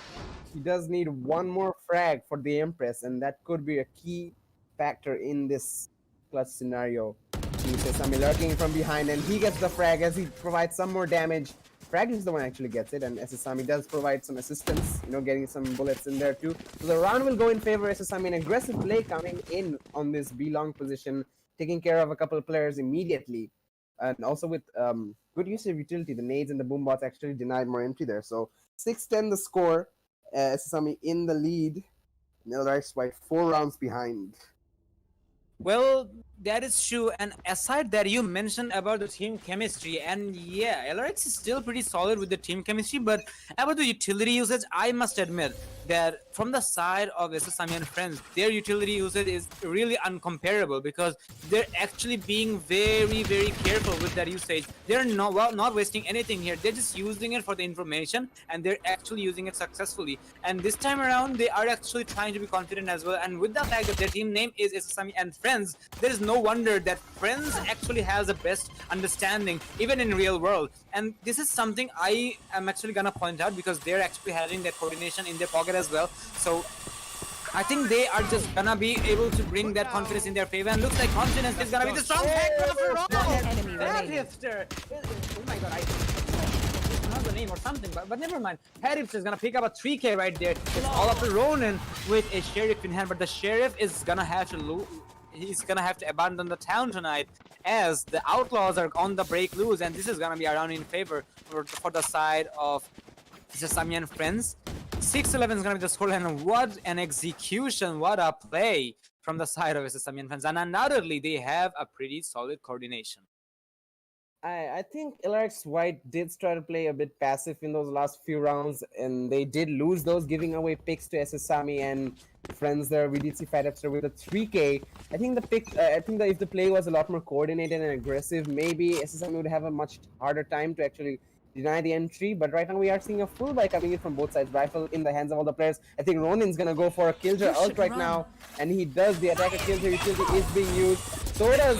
He does need 1 more frag for the Empress, and that could be a key factor in this clutch scenario. SSSami lurking from behind, and he gets the frag as he provides some more damage Frag is the one who actually gets it, and SSSami does provide some assistance, getting some bullets in there too. So the round will go in favor of SSSami. An aggressive play coming in on this B long position, taking care of a couple of players immediately. And also with good use of utility, the nades and the boombots actually denied more entry there. So 6-10 the score, SSSami in the lead. LRX White 4 rounds behind. Well, that is true. And aside that, you mentioned about the team chemistry, and yeah, LRX is still pretty solid with the team chemistry. But about the utility usage, I must admit that from the side of SSSami and friends, their utility usage is really uncomparable because they're actually being very, very careful with that usage. They're not wasting anything here. They're just using it for the information, and they're actually using it successfully. And this time around, they are actually trying to be confident as well. And with the fact that their team name is SSSami and friends, there is no wonder that friends actually has the best understanding even in real world. And this is something I am actually gonna point out because they're actually having that coordination in their pocket as well. So I think they are just gonna be able to bring that confidence in their favor, and looks like confidence is gonna be the strong factor after all. Enemy That remaining. hipster. Oh my god, I know the name or something, but never mind. Harif is gonna pick up a 3K right there. It's all up to Ronin with a sheriff in hand, but the sheriff is gonna have to he's gonna have to abandon the town tonight as the outlaws are on the break loose, and this is gonna be around in favor for the side of SSSami and friends. 6-11 is gonna be the scoreline, and what an execution, what a play from the side of SSSami and friends, and undoubtedly they have a pretty solid coordination. I think LRX White did try to play a bit passive in those last few rounds, and they did lose those, giving away picks to SSSami and friends there. We did see Fat Hipster with a 3K. I think if the play was a lot more coordinated and aggressive, maybe SSSami would have a much harder time to actually deny the entry. But right now we are seeing a full buy coming in from both sides. Rifle in the hands of all the players. I think Ronin's gonna go for a Killjoy ult right now, and he does. The attacker Killjoy utility is being used. So does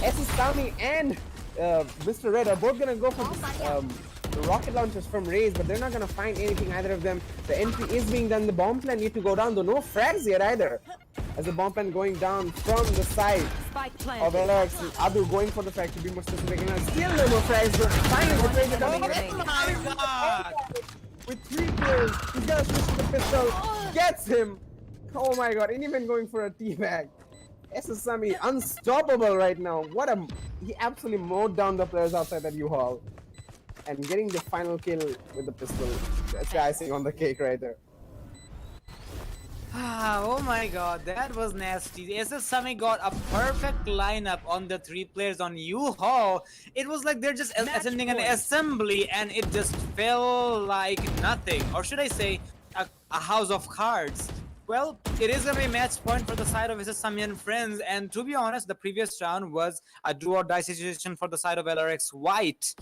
SSSami and Mr. Red are both gonna go for rocket launchers from Raze, but they're not gonna find anything, either of them. The entry is being done. The bomb plan need to go down, though no frags yet either. As the bomb plan going down from the side Spike of planted. LRX, and Adu going for the frag to be more specific. And still no more frags, but finally the trade Enemy remaining. with 3 kills. He's gonna switch to the pistol, gets him. Oh my god, and even going for a teabag. SSSami unstoppable right now. He absolutely mowed down the players outside that U-Haul. And getting the final kill with the pistol. That's the icing on the cake right there. Oh my god, that was nasty. SSSami got a perfect lineup on the 3 players on U-Haul. It was like they're just attending an assembly, and it just felt like nothing. Or should I say, a house of cards. Well, it is gonna be a match point for the side of SSSami and friends, and to be honest, the previous round was a do or die situation for the side of LRX White.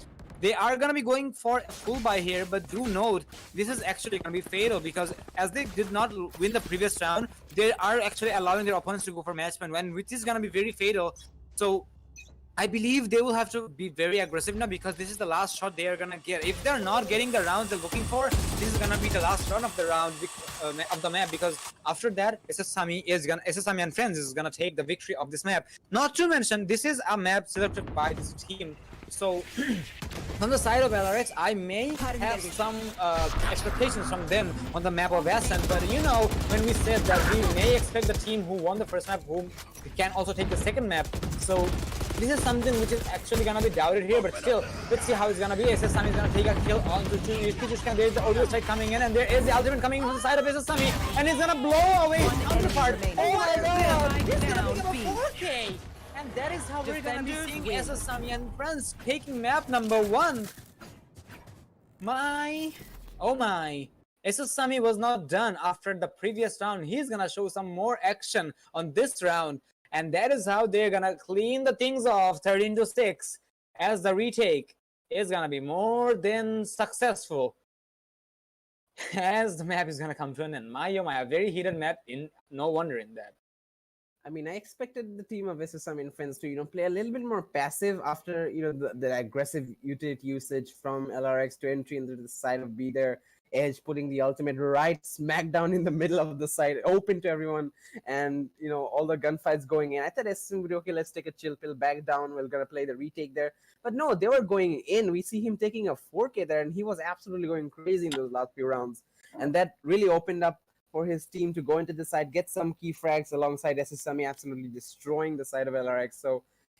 They are gonna be going for a full buy here, but do note, this is actually gonna be fatal because as they did not win the previous round, they are actually allowing their opponents to go for match point, which is gonna be very fatal. So I believe they will have to be very aggressive now because this is the last shot they are gonna get. If they're not getting the rounds they're looking for, this is gonna be the last round of the round of the map, because after that SSSami and friends is gonna take the victory of this map. Not to mention, this is a map selected by this team. So on the side of LRX, I may have some expectations from them on the map of Ascent, but you know, when we said that we may expect the team who won the first map who can also take the second map, so this is something which is actually gonna be doubted here, but still, let's see how it's gonna be. SSSami is gonna take a kill onto 2 ESPs. There is the audio strike coming in, and there is the ultimate coming from the side of SSSami, and it's gonna blow away his counterpart. Oh my god! He's gonna become a 4K! And that is how we're gonna be seeing SSSami and friends taking map number 1. Oh my. SSSami was not done after the previous round. He's gonna show some more action on this round. And that is how they're gonna clean the things off 13-6, as the retake is gonna be more than successful. As the map is gonna come to an end. My oh my, a very heated map, no wonder in that. I mean, I expected the team of SSSami and friends to, play a little bit more passive after, the aggressive utility usage from LRX to entry into the side of B there. Edge putting the ultimate right smack down in the middle of the site, open to everyone, and all the gunfights going in. I thought SSSami would be okay, let's take a chill pill, back down, we're gonna play the retake there. But no, they were going in. We see him taking a 4K there, and he was absolutely going crazy in those last few rounds. And that really opened up for his team to go into the side, get some key frags alongside SSSami, absolutely destroying the side of LRX. So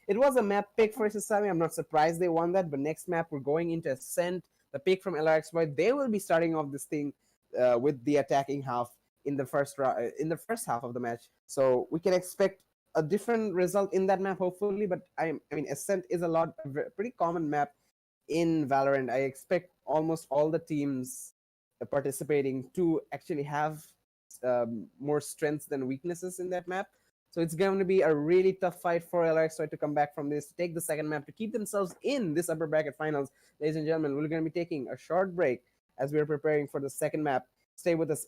it was a map pick for SSSami. I'm not surprised they won that, but next map we're going into Ascent, the pick from LRXY. They will be starting off this thing with the attacking half in the first half of the match. So we can expect a different result in that map, hopefully. But I mean, Ascent is a pretty common map in Valorant. I expect almost all the teams participating to actually have more strengths than weaknesses in that map. So it's going to be a really tough fight for LRXY to come back from this, to take the second map, to keep themselves in this upper bracket finals. Ladies and gentlemen, we're going to be taking a short break as we are preparing for the second map. Stay with us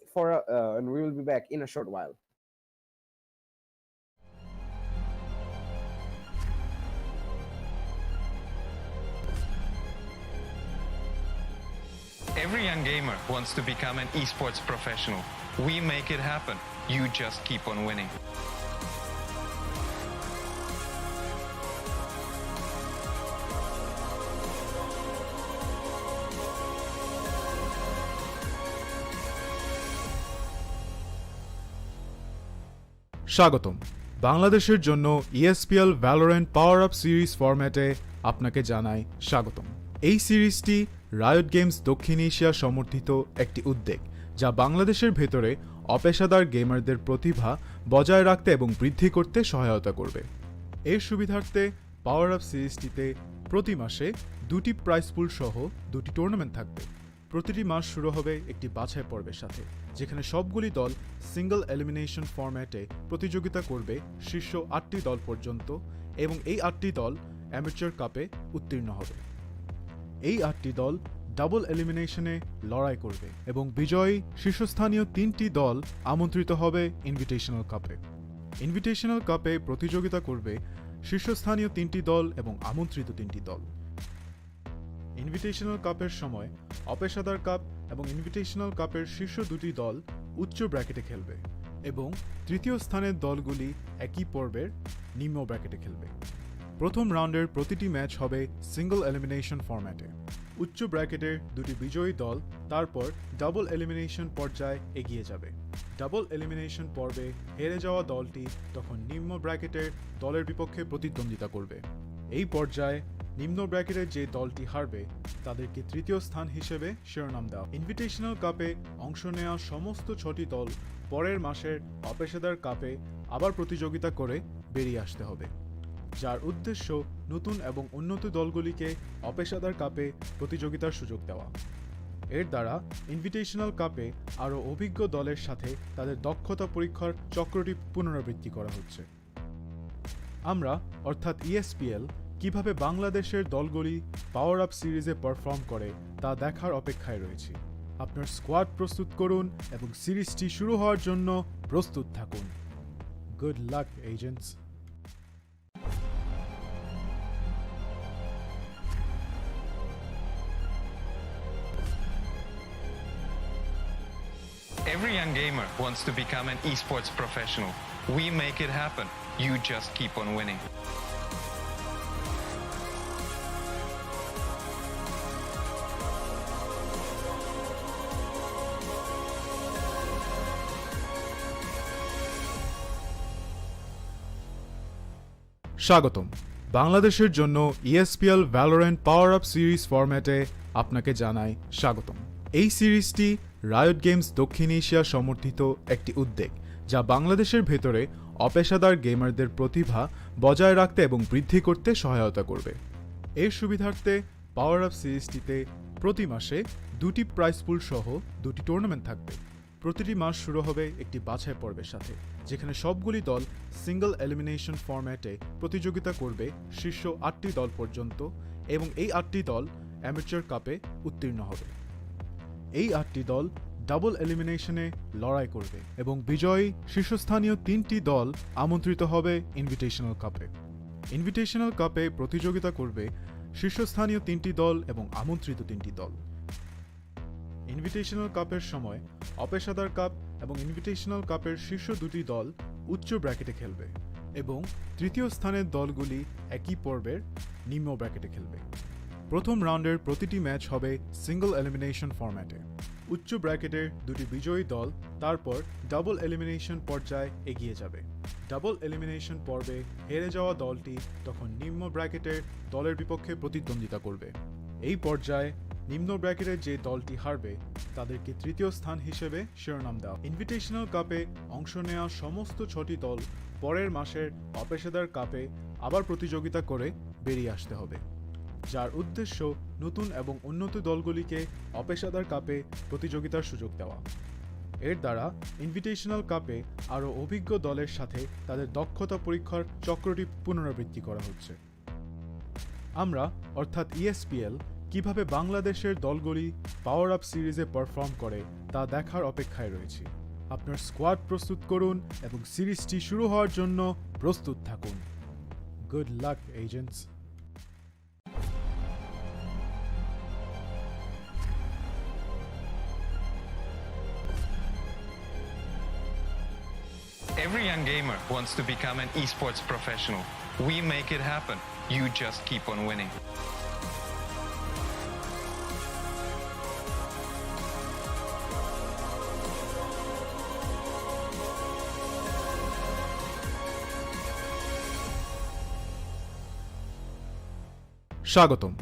and we will be back in a short while. Every young gamer wants to become an esports professional. We make it happen. You just keep on winning. স্বাগতম। বাংলাদেশের জন্য ESPL Valorant PowerUp series ফরম্যাটে আপনাকে জানাই স্বাগতম। এই সিরিজটি riot games দক্ষিণ এশিয়া সমর্থিত একটি উদ্যোগ, যা বাংলাদেশের ভেতরে অপেশাদার গেমারদের প্রতিভা বজায় রাখতে এবং বৃদ্ধি করতে সহায়তা করবে। এর সুবিধার্থে পাওয়ার আপ সিরিজটিতে প্রতি মাসে 2টি প্রাইজ পুল সহ 2টি টুর্নামেন্ট থাকবে। প্রতিটি মাস শুরু হবে একটি বাছাই পর্বের সাথে, যেখানে সবগুলি দল সিঙ্গল এলিমিনেশন ফরম্যাটে প্রতিযোগিতা করবে শীর্ষ 8টি দল পর্যন্ত, এবং এই 8টি দল অ্যামেচার কাপে উত্তীর্ণ হবে। এই 8টি দল ডাবল এলিমিনেশনে লড়াই করবে এবং বিজয়ী শীর্ষস্থানীয় 3টি দল আমন্ত্রিত হবে ইনভিটেশনাল কাপে। ইনভিটেশনাল কাপে প্রতিযোগিতা করবে শীর্ষস্থানীয় 3টি দল এবং আমন্ত্রিত 3টি দল। ইনভিটেশনাল কাপের সময় অপেশাদার কাপ এবং ইনভিটেশনাল কাপের শীর্ষ 2টি দল উচ্চ ব্র্যাকেটে খেলবে এবং তৃতীয় স্থানের দলগুলি একই পর্বের নিম্ন ব্র্যাকেটে খেলবে। প্রথম রাউন্ডের প্রতিটি ম্যাচ হবে সিঙ্গল এলিমিনেশন ফরম্যাটে। উচ্চ ব্র্যাকেটের 2টি বিজয়ী দল তারপর ডাবল এলিমিনেশন পর্যায়ে এগিয়ে যাবে। ডাবল এলিমিনেশন পর্বে হেরে যাওয়া দলটি তখন নিম্ন ব্র্যাকেটের দলের বিপক্ষে প্রতিদ্বন্দ্বিতা করবে। এই পর্যায়ে নিম্ন ব্র্যাকেটের যে দলটি হারবে তাদেরকে তৃতীয় স্থান হিসেবে শিরোনাম দেওয়া। ইনভিটেশনাল কাপে অংশ নেওয়া সমস্ত 6টি দল পরের মাসের অপেশাদার কাপে আবার প্রতিযোগিতা করে বেরিয়ে আসতে হবে, যার উদ্দেশ্য নতুন এবং উন্নত দলগুলিকে অপেশাদার কাপে প্রতিযোগিতার সুযোগ দেওয়া। এর দ্বারা ইনভিটেশনাল কাপে আরও অভিজ্ঞ দলের সাথে তাদের দক্ষতা পরীক্ষার চক্রটি পুনরাবৃত্তি করা হচ্ছে। আমরা অর্থাৎ ESPL কিভাবে বাংলাদেশের দলগুলি পাওয়ার আপ সিরিজে পারফর্ম করে তা দেখার অপেক্ষায় রয়েছি। আপনার স্কোয়াড প্রস্তুত করুন এবং সিরিজটি শুরু হওয়ার জন্য প্রস্তুত থাকুন। Good luck agents. Every young gamer wants to become an esports professional. We make it happen. You just keep on winning. স্বাগতম। বাংলাদেশের জন্য ESPL Valorant PowerUp সিরিজ ফরম্যাটে আপনাকে জানাই স্বাগতম। এই সিরিজটি রায়ট গেমস দক্ষিণ এশিয়া সমর্থিত একটি উদ্যোগ, যা বাংলাদেশের ভেতরে অপেশাদার গেমারদের প্রতিভা বজায় রাখতে এবং বৃদ্ধি করতে সহায়তা করবে। এর সুবিধার্থে পাওয়ার আপ সিরিজটিতে প্রতি মাসে 2টি প্রাইজ পুল সহ 2টি টুর্নামেন্ট থাকবে। প্রতিটি মাস শুরু হবে একটি বাছাই পর্বের সাথে, যেখানে সবগুলি দল সিঙ্গল এলিমিনেশন ফরম্যাটে প্রতিযোগিতা করবে শীর্ষ 8টি দল পর্যন্ত, এবং এই 8টি দল অ্যামেচার কাপে উত্তীর্ণ হবে। এই 8টি দল ডাবল এলিমিনেশনে লড়াই করবে এবং বিজয়ী শীর্ষস্থানীয় 3টি দল আমন্ত্রিত হবে ইনভিটেশনাল কাপে। ইনভিটেশনাল কাপে প্রতিযোগিতা করবে শীর্ষস্থানীয় 3টি দল এবং আমন্ত্রিত 3টি দল। ইনভিটেশনাল কাপের সময় অপেশাদার কাপ এবং ইনভিটেশনাল কাপের শীর্ষ দুটি দল উচ্চ ব্র্যাকেটে খেলবে এবং তৃতীয় স্থানের দলগুলি একই পর্বের নিম্ন ব্র্যাকেটে খেলবে। প্রথম রাউন্ডের প্রতিটি ম্যাচ হবে সিঙ্গল এলিমিনেশন ফরম্যাটে। উচ্চ ব্র্যাকেটের দুটি বিজয়ী দল তারপর ডাবল এলিমিনেশন পর্যায়ে এগিয়ে যাবে। ডাবল এলিমিনেশন পর্বে হেরে যাওয়া দলটি তখন নিম্ন ব্র্যাকেটের দলের বিপক্ষে প্রতিদ্বন্দ্বিতা করবে। এই পর্যায়ে নিম্ন ব্র্যাকেটের যে দলটি হারবে তাদেরকে তৃতীয় স্থান হিসেবে শিরোনাম দেওয়া। ইনভিটেশনাল কাপে অংশ নেওয়া সমস্ত 6টি দল পরের মাসের অপেশাদার কাপে আবার প্রতিযোগিতা করে বেরিয়ে আসতে হবে, যার উদ্দেশ্য নতুন এবং উন্নত দলগুলিকে অপেশাদার কাপে প্রতিযোগিতার সুযোগ দেওয়া। এর দ্বারা ইনভিটেশনাল কাপে আরও অভিজ্ঞ দলের সাথে তাদের দক্ষতা পরীক্ষার চক্রটি পুনরাবৃত্তি করা হচ্ছে। আমরা অর্থাৎ ESPL কিভাবে বাংলাদেশের দলগুলি পাওয়ার আপ সিরিজে পারফর্ম করে তা দেখার অপেক্ষায় রয়েছি। আপনার স্কোয়াড প্রস্তুত করুন এবং সিরিজটি শুরু হওয়ার জন্য প্রস্তুত থাকুন। Good luck agents. Every young gamer wants to become an esports professional. We make it happen. You just keep on winning. স্বাগতম।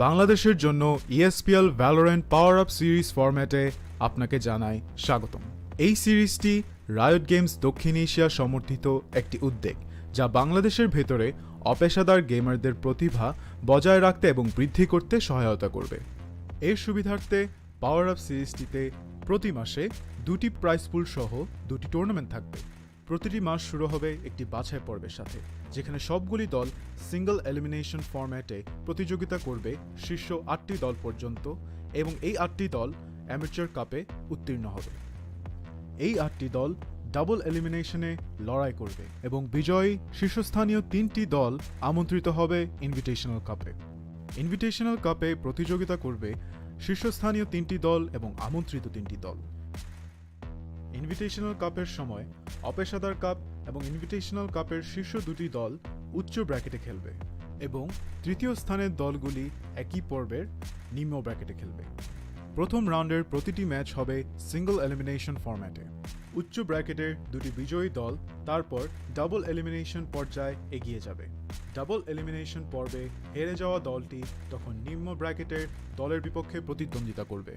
বাংলাদেশের জন্য ESPL Valorant PowerUp সিরিজ ফরম্যাটে আপনাকে জানাই স্বাগতম। এই সিরিজটি রায়ট গেমস দক্ষিণ এশিয়া সমর্থিত একটি উদ্যোগ, যা বাংলাদেশের ভেতরে অপেশাদার গেমারদের প্রতিভা বজায় রাখতে এবং বৃদ্ধি করতে সহায়তা করবে। এর সুবিধার্থে পাওয়ার আপ সিরিজটিতে প্রতি মাসে 2টি প্রাইজ পুল সহ 2টি টুর্নামেন্ট থাকবে। প্রতিটি মাস শুরু হবে একটি বাছাই পর্বের সাথে, যেখানে সবগুলি দল সিঙ্গল এলিমিনেশন ফরম্যাটে প্রতিযোগিতা করবে শীর্ষ 8টি দল পর্যন্ত এবং এই 8টি দল অ্যামেচার কাপে উত্তীর্ণ হবে। এই 8টি দল ডাবল এলিমিনেশনে লড়াই করবে এবং বিজয়ী শীর্ষস্থানীয় 3টি দল আমন্ত্রিত হবে ইনভিটেশনাল কাপে। ইনভিটেশনাল কাপে প্রতিযোগিতা করবে শীর্ষস্থানীয় 3টি দল এবং আমন্ত্রিত 3টি দল। ইনভিটেশনাল কাপের সময় অপেশাদার কাপ এবং ইনভিটেশনাল কাপের শীর্ষ দুটি দল উচ্চ ব্র্যাকেটে খেলবে এবং তৃতীয় স্থানের দলগুলি একই পর্বের নিম্ন ব্র্যাকেটে খেলবে। প্রথম রাউন্ডের প্রতিটি ম্যাচ হবে সিঙ্গল এলিমিনেশন ফরম্যাটে। উচ্চ ব্র্যাকেটের দুটি বিজয়ী দল তারপর ডাবল এলিমিনেশন পর্যায়ে এগিয়ে যাবে। ডাবল এলিমিনেশন পর্বে হেরে যাওয়া দলটি তখন নিম্ন ব্র্যাকেটের দলের বিপক্ষে প্রতিদ্বন্দ্বিতা করবে।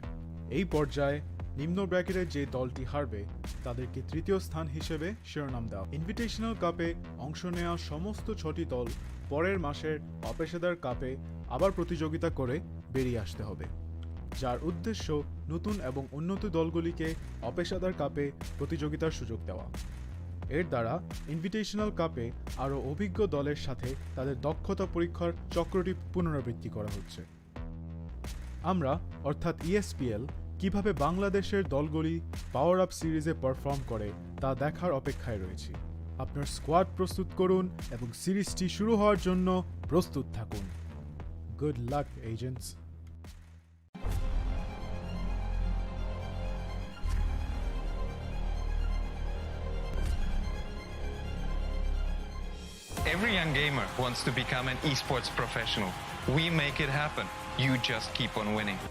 এই পর্যায়ে নিম্ন ব্র্যাকেটের যে দলটি হারবে তাদেরকে তৃতীয় স্থান হিসেবে শিরোনাম দেওয়া। ইনভিটেশনাল কাপে অংশ নেওয়া সমস্ত 6টি দল পরের মাসের অপেশাদার কাপে আবার প্রতিযোগিতা করে বেরিয়ে আসতে হবে, যার উদ্দেশ্য নতুন এবং উন্নত দলগুলিকে অপেশাদার কাপে প্রতিযোগিতার সুযোগ দেওয়া। এর দ্বারা ইনভিটেশনাল কাপে আরও অভিজ্ঞ দলের সাথে তাদের দক্ষতা পরীক্ষার চক্রটি পুনরাবৃত্তি করা হচ্ছে। আমরা অর্থাৎ ESPL কিভাবে বাংলাদেশের দলগুলি পাওয়ার আপ সিরিজে পারফর্ম করে তা দেখার অপেক্ষায় রয়েছি। আপনার স্কোয়াড প্রস্তুত করুন এবং সিরিজটি শুরু হওয়ার জন্য প্রস্তুত থাকুন। Good luck agents. Every young gamer wants to become an esports professional. We make it happen. You just keep on winning.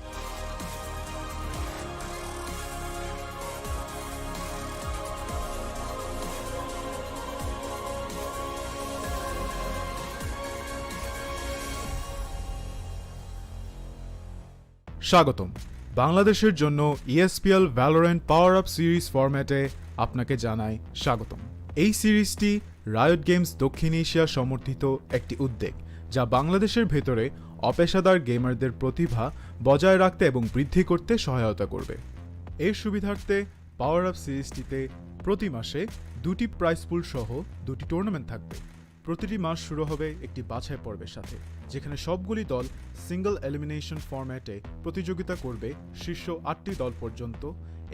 স্বাগতম। বাংলাদেশের জন্য ESPL Valorant PowerUp সিরিজ ফরম্যাটে আপনাকে জানাই স্বাগতম। এই সিরিজটি রায়ট গেমস দক্ষিণ এশিয়া সমর্থিত একটি উদ্যোগ, যা বাংলাদেশের ভেতরে অপেশাদার গেমারদের প্রতিভা বজায় রাখতে এবং বৃদ্ধি করতে সহায়তা করবে। এর সুবিধার্থে পাওয়ার আপ সিরিজটিতে প্রতি মাসে 2টি প্রাইজ পুল সহ 2টি টুর্নামেন্ট থাকবে। প্রতিটি মাস শুরু হবে একটি বাছাই পর্বের সাথে, যেখানে সবগুলি দল সিঙ্গল এলিমিনেশন ফরম্যাটে প্রতিযোগিতা করবে শীর্ষ 8টি দল পর্যন্ত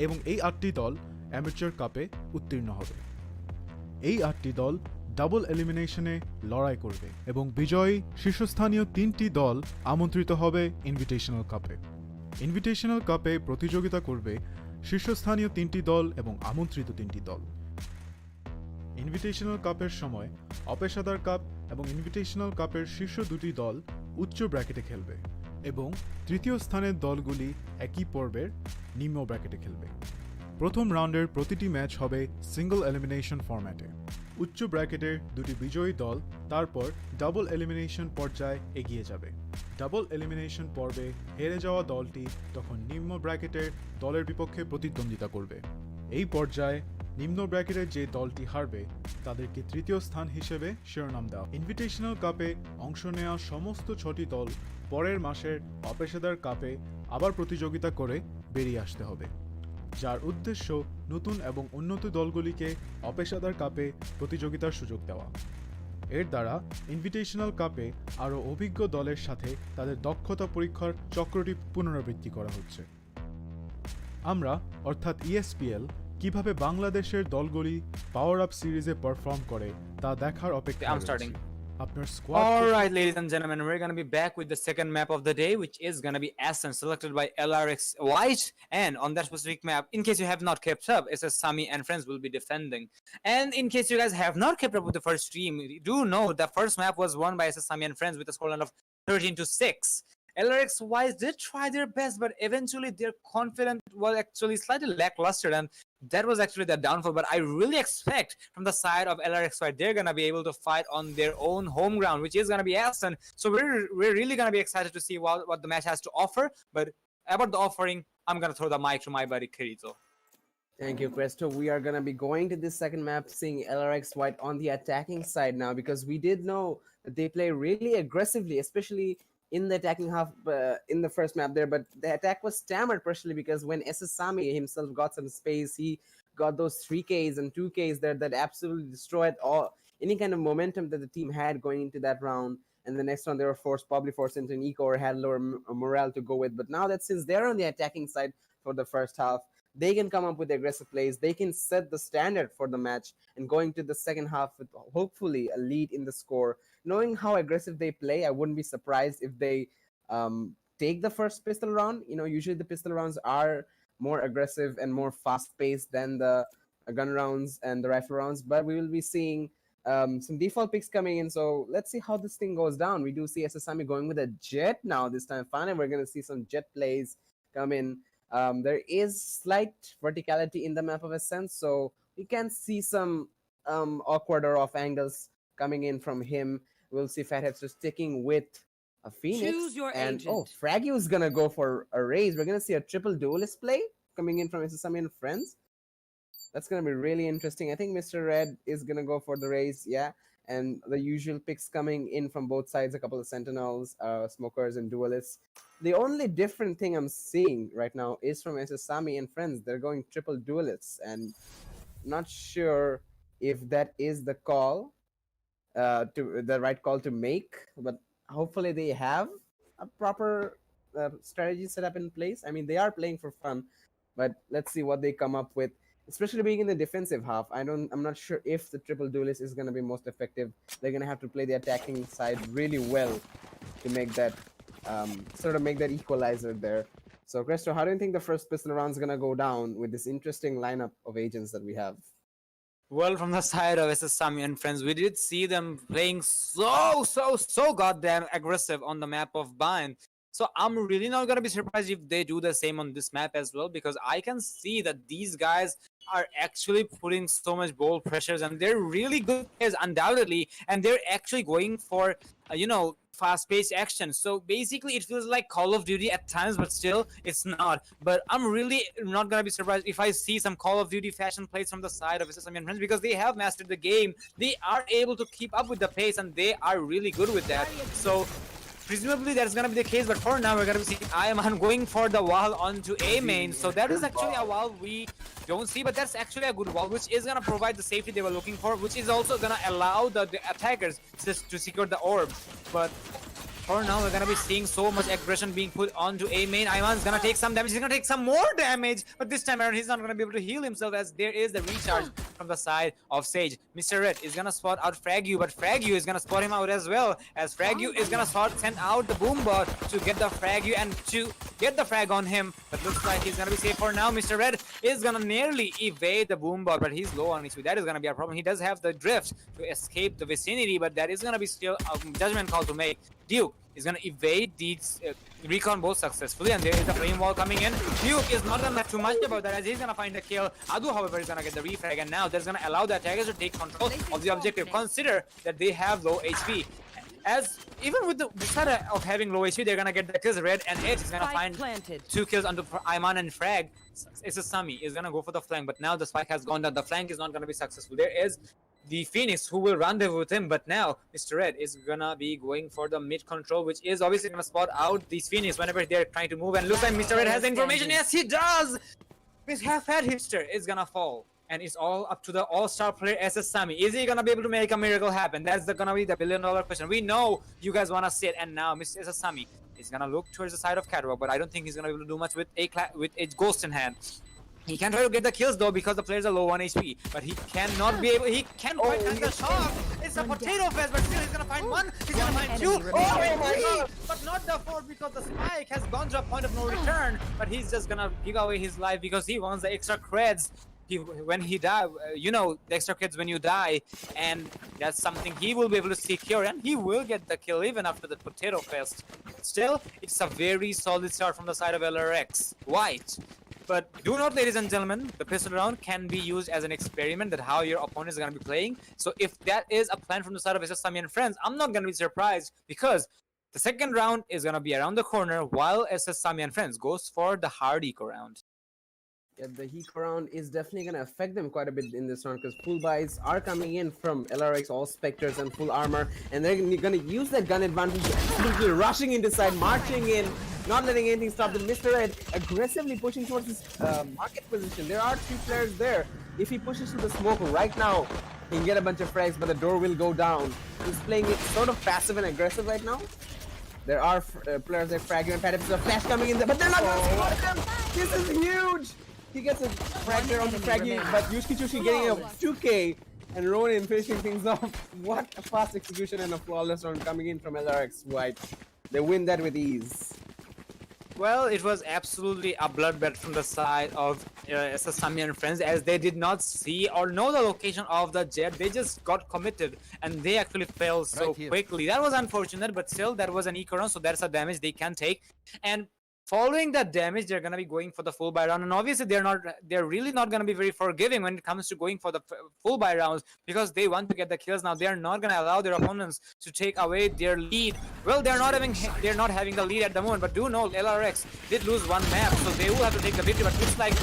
এবং এই 8টি দল অ্যামেচার কাপে উত্তীর্ণ হবে। এই 8টি দল ডাবল এলিমিনেশনে লড়াই করবে এবং বিজয়ী শীর্ষস্থানীয় 3টি দল আমন্ত্রিত হবে ইনভিটেশনাল কাপে। ইনভিটেশনাল কাপে প্রতিযোগিতা করবে শীর্ষস্থানীয় 3টি দল এবং আমন্ত্রিত 3টি দল। ইনভিটেশনাল কাপের সময় অপেশাদার কাপ এবং ইনভিটেশনাল কাপের শীর্ষ 2টি দল উচ্চ ব্র্যাকেটে খেলবে এবং তৃতীয় স্থানের দলগুলি একই পর্বের নিম্ন ব্র্যাকেটে খেলবে। প্রথম রাউন্ডের প্রতিটি ম্যাচ হবে সিঙ্গল এলিমিনেশন ফরম্যাটে। উচ্চ ব্র্যাকেটের 2টি বিজয়ী দল তারপর ডাবল এলিমিনেশন পর্যায়ে এগিয়ে যাবে। ডাবল এলিমিনেশন পর্বে হেরে যাওয়া দলটি তখন নিম্ন ব্র্যাকেটের দলের বিপক্ষে প্রতিদ্বন্দ্বিতা করবে। এই পর্যায়ে নিম্ন ব্র্যাকেটের যে দলটি হারবে তাদেরকে তৃতীয় স্থান হিসেবে শিরোনাম দেওয়া। ইনভিটেশনাল কাপে অংশ নেওয়া সমস্ত 6টি দল পরের মাসের অপেশাদার কাপে আবার প্রতিযোগিতা করে বেরিয়ে আসতে হবে, যার উদ্দেশ্য নতুন এবং উন্নত দলগুলিকে অপেশাদার কাপে প্রতিযোগিতার সুযোগ দেওয়া। এর দ্বারা ইনভিটেশনাল কাপে আরও অভিজ্ঞ দলের সাথে তাদের দক্ষতা পরীক্ষার চক্রটি পুনরাবৃত্তি করা হচ্ছে। আমরা অর্থাৎ ESPL কিভাবে বাংলাদেশের দলগুলি পাওয়ার আপ সিরিজে পারফর্ম করে তা দেখার অপেক্ষায় রয়েছি। আপনার squad Alright, ladies and gentlemen, we're gonna be back with the second map of the day, which is gonna be Ascent, selected by LRX White. And on that specific map, in case you have not kept up, SSSami and friends will be defending. And in case you guys have not kept up with the first stream, do know the first map was won by SSSami and friends with a scoreline of 13-6. LRX Wise did try their best, but eventually their confidence was actually slightly lackluster, and that was actually their downfall. But I really expect from the side of LRX Wise, they're gonna be able to fight on their own home ground, which is gonna be Aston. So we're really gonna be excited to see what the match has to offer. But about the offering, I'm gonna throw the mic to my buddy Kirito. Thank you, Cresto. We are going to be going to this second map, seeing LRX White on the attacking side now, because we did know that they play really aggressively, especially in the attacking half in the first map there. But the attack was stammered partially because when SSSami himself got some space, he got those 3Ks and 2Ks there that absolutely destroyed any kind of momentum that the team had going into that round. And the next round, they were probably forced into an eco or had lower morale to go with. But now that since they're on the attacking side for the first half, they can come up with aggressive plays. They can set the standard for the match and going to the second half with hopefully a lead in the score. Knowing how aggressive they play, I wouldn't be surprised if they take the first pistol round. You know, usually the pistol rounds are more aggressive and more fast-paced than the gun rounds and the rifle rounds. But we will be seeing some default picks coming in. So let's see how this thing goes down. We do see SSSami going with a jet now this time. Finally, we're going to see some jet plays come in. There is slight verticality in the map of Ascent, so we can see some awkward or off angles coming in from him. We'll see Fatheads just sticking with a Phoenix. Choose your and agent. Fraggy is gonna go for a raise. We're gonna see a triple duelist play coming in from SSSami and friends. That's gonna be really interesting. I think Mr. Red is gonna go for the raise, yeah. And the usual picks coming in from both sides, a couple of sentinels, smokers, and duelists. The only different thing I'm seeing right now is from SSSami and friends. They're going triple duelists, and not sure if that is the call, to the right call to make. But hopefully they have a proper strategy set up in place. I mean, they are playing for fun, but let's see what they come up with. Especially being in the defensive half, I'm not sure if the triple duelist is going to be most effective. They're going to have to play the attacking side really well to make that sort of make that equalizer there. So, Cresto, how do you think the first pistol round is going to go down with this interesting lineup of agents that we have? Well, from the side of SSSami and friends, we did see them playing so goddamn aggressive on the map of Bind. So I'm really not going to be surprised if they do the same on this map as well, because I can see that these guys are actually putting so much bold pressures, and they're really good players undoubtedly, and they're actually going for fast-paced action. So basically it feels like Call of Duty at times, but still it's not. But I'm really not going to be surprised if I see some Call of Duty fashion plays from the side of SSSami and friends, because they have mastered the game. They are able to keep up with the pace, and they are really good with that. So presumably that's gonna be the case, but for now we're gonna be seeing Ayaman going for the wall onto A main. So that is actually a wall we don't see, but that's actually a good wall, which is gonna provide the safety they were looking for, which is also gonna allow the attackers to secure the orb. But for now, we're gonna be seeing so much aggression being put onto A main. Iman's gonna take some damage. He's gonna take some more damage, but this time around, he's not gonna be able to heal himself as there is the recharge from the side of Sage. Mr. Red is gonna spot out Fragu, but Fragu is gonna spot him out as well, as Fragu is gonna send out the boom bot to get the Fragu and to get the frag on him. But looks like he's gonna be safe for now. Mr. Red is gonna nearly evade the boom bot, but he's low on HP. That is gonna be a problem. He does have the drift to escape the vicinity, but that is gonna be still a judgment call to make. Duke is gonna evade these recon both successfully, and there is a flame wall coming in. Duke is not gonna have too much about that, as he's gonna find a kill. Adu, however, is gonna get the refrag, and now that's gonna allow the attackers to take control of the objective. Consider that they have low HP. As even with the side of having low HP, they're gonna get the kills. Red and Edge is gonna find 2 kills onto Iman and Frag. SSSami is gonna go for the flank, but now the spike has gone down. The flank is not gonna be successful. There is the Phoenix who will rendezvous with him, but now Mr. Red is gonna be going for the mid control, which is obviously gonna spot out these Phoenix whenever they're trying to move. And looks like Mr. Red has the information. Yes, he does. This half-head hipster is gonna fall. And it's all up to the all-star player SSSami. Is he gonna be able to make a miracle happen? That's gonna be the billion-dollar question. We know you guys wanna see it, and now Mr. SSSami is gonna look towards the side of Catwalk, but I don't think he's gonna be able to do much with a ghost in hand. He can try to get the kills though because the players are low on HP, but he cannot be able. He can't quite find the shot. It's a potato fest, but still he's gonna find one. He's gonna find 2. Oh my god! But not the 4 because the spike has gone to a point of no return. But he's just gonna give away his life because he wants the extra creds. When he die, you know, the extra kids when you die, and that's something he will be able to secure, and he will get the kill even after the potato fest. Still, it's a very solid start from the side of LRX White. But do note, ladies and gentlemen, the pistol round can be used as an experiment that how your opponent is going to be playing. So if that is a plan from the side of SSSami and friends, I'm not going to be surprised because the second round is going to be around the corner while SSSami and friends goes for the hard eco round. Yeah, the eco round is definitely going to affect them quite a bit in this round because full buys are coming in from LRX, all Spectres and full armor, and they're going to use that gun advantage, absolutely rushing into side, marching in, not letting anything stop them. Mr. Red aggressively pushing towards his market position. There are 3 players there. If he pushes to the smoke right now, he can get a bunch of frags, but the door will go down. He's playing it sort of passive and aggressive right now. There are players like Fraggy and Patip. There's a flash coming in there, but they're not going to spot him. This is huge. He gets a frag there on the Fraggy, but Yushki getting a 2K and Ronin finishing things off. What a fast execution and a flawless round coming in from LRX White. They win that with ease. Well, it was absolutely a bloodbath from the side of SSSami and friends, as they did not see or know the location of the jet. They just got committed and they actually fell so quickly. That was unfortunate, but still that was an eco round, so that's a damage they can take. And following that damage, they're gonna be going for the full buy round, and obviously they're really not gonna be very forgiving when it comes to going for the full buy rounds because they want to get the kills. Now they're not gonna allow their opponents to take away their lead. Well, they're not having the lead at the moment, but do know LRX did lose 1 map, so they will have to take the victory. But looks like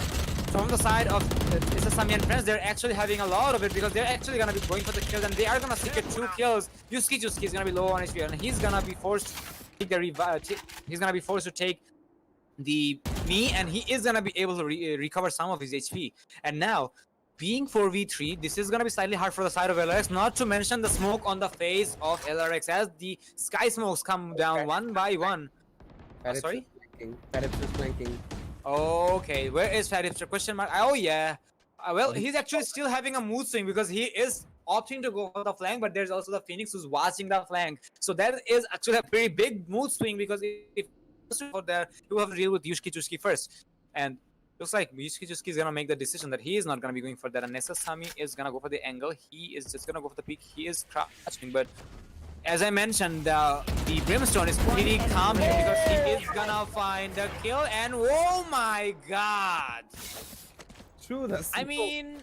from the side of SSSami and friends, they're actually having a lot of it because they're actually gonna be going for the kills, and they are gonna secure 2 kills. Yuski is gonna be low on HP, and he's gonna be forced to take the revive. He's gonna be forced to take the knee, and he is gonna be able to recover some of his HP. And now, being 4v3, this is gonna be slightly hard for the side of LRX, not to mention the smoke on the face of LRX as the sky smokes come down one by one. Sorry? Patip is flanking. Okay, where is Fatipster? Question mark. Oh yeah. Well, he's actually still having a mood swing because he is opting to go for the flank, but there's also the Phoenix who's watching the flank. So that is actually a very big mood swing because if for there, you have to deal with Yushki first. And looks like Yushki is gonna make the decision that he is not gonna be going for that, and SSSami is gonna go for the angle. He is just gonna go for the peak. He is crouching, but as I mentioned, the Brimstone is pretty calm here because he is gonna find the kill, and oh my god! True, that's I mean,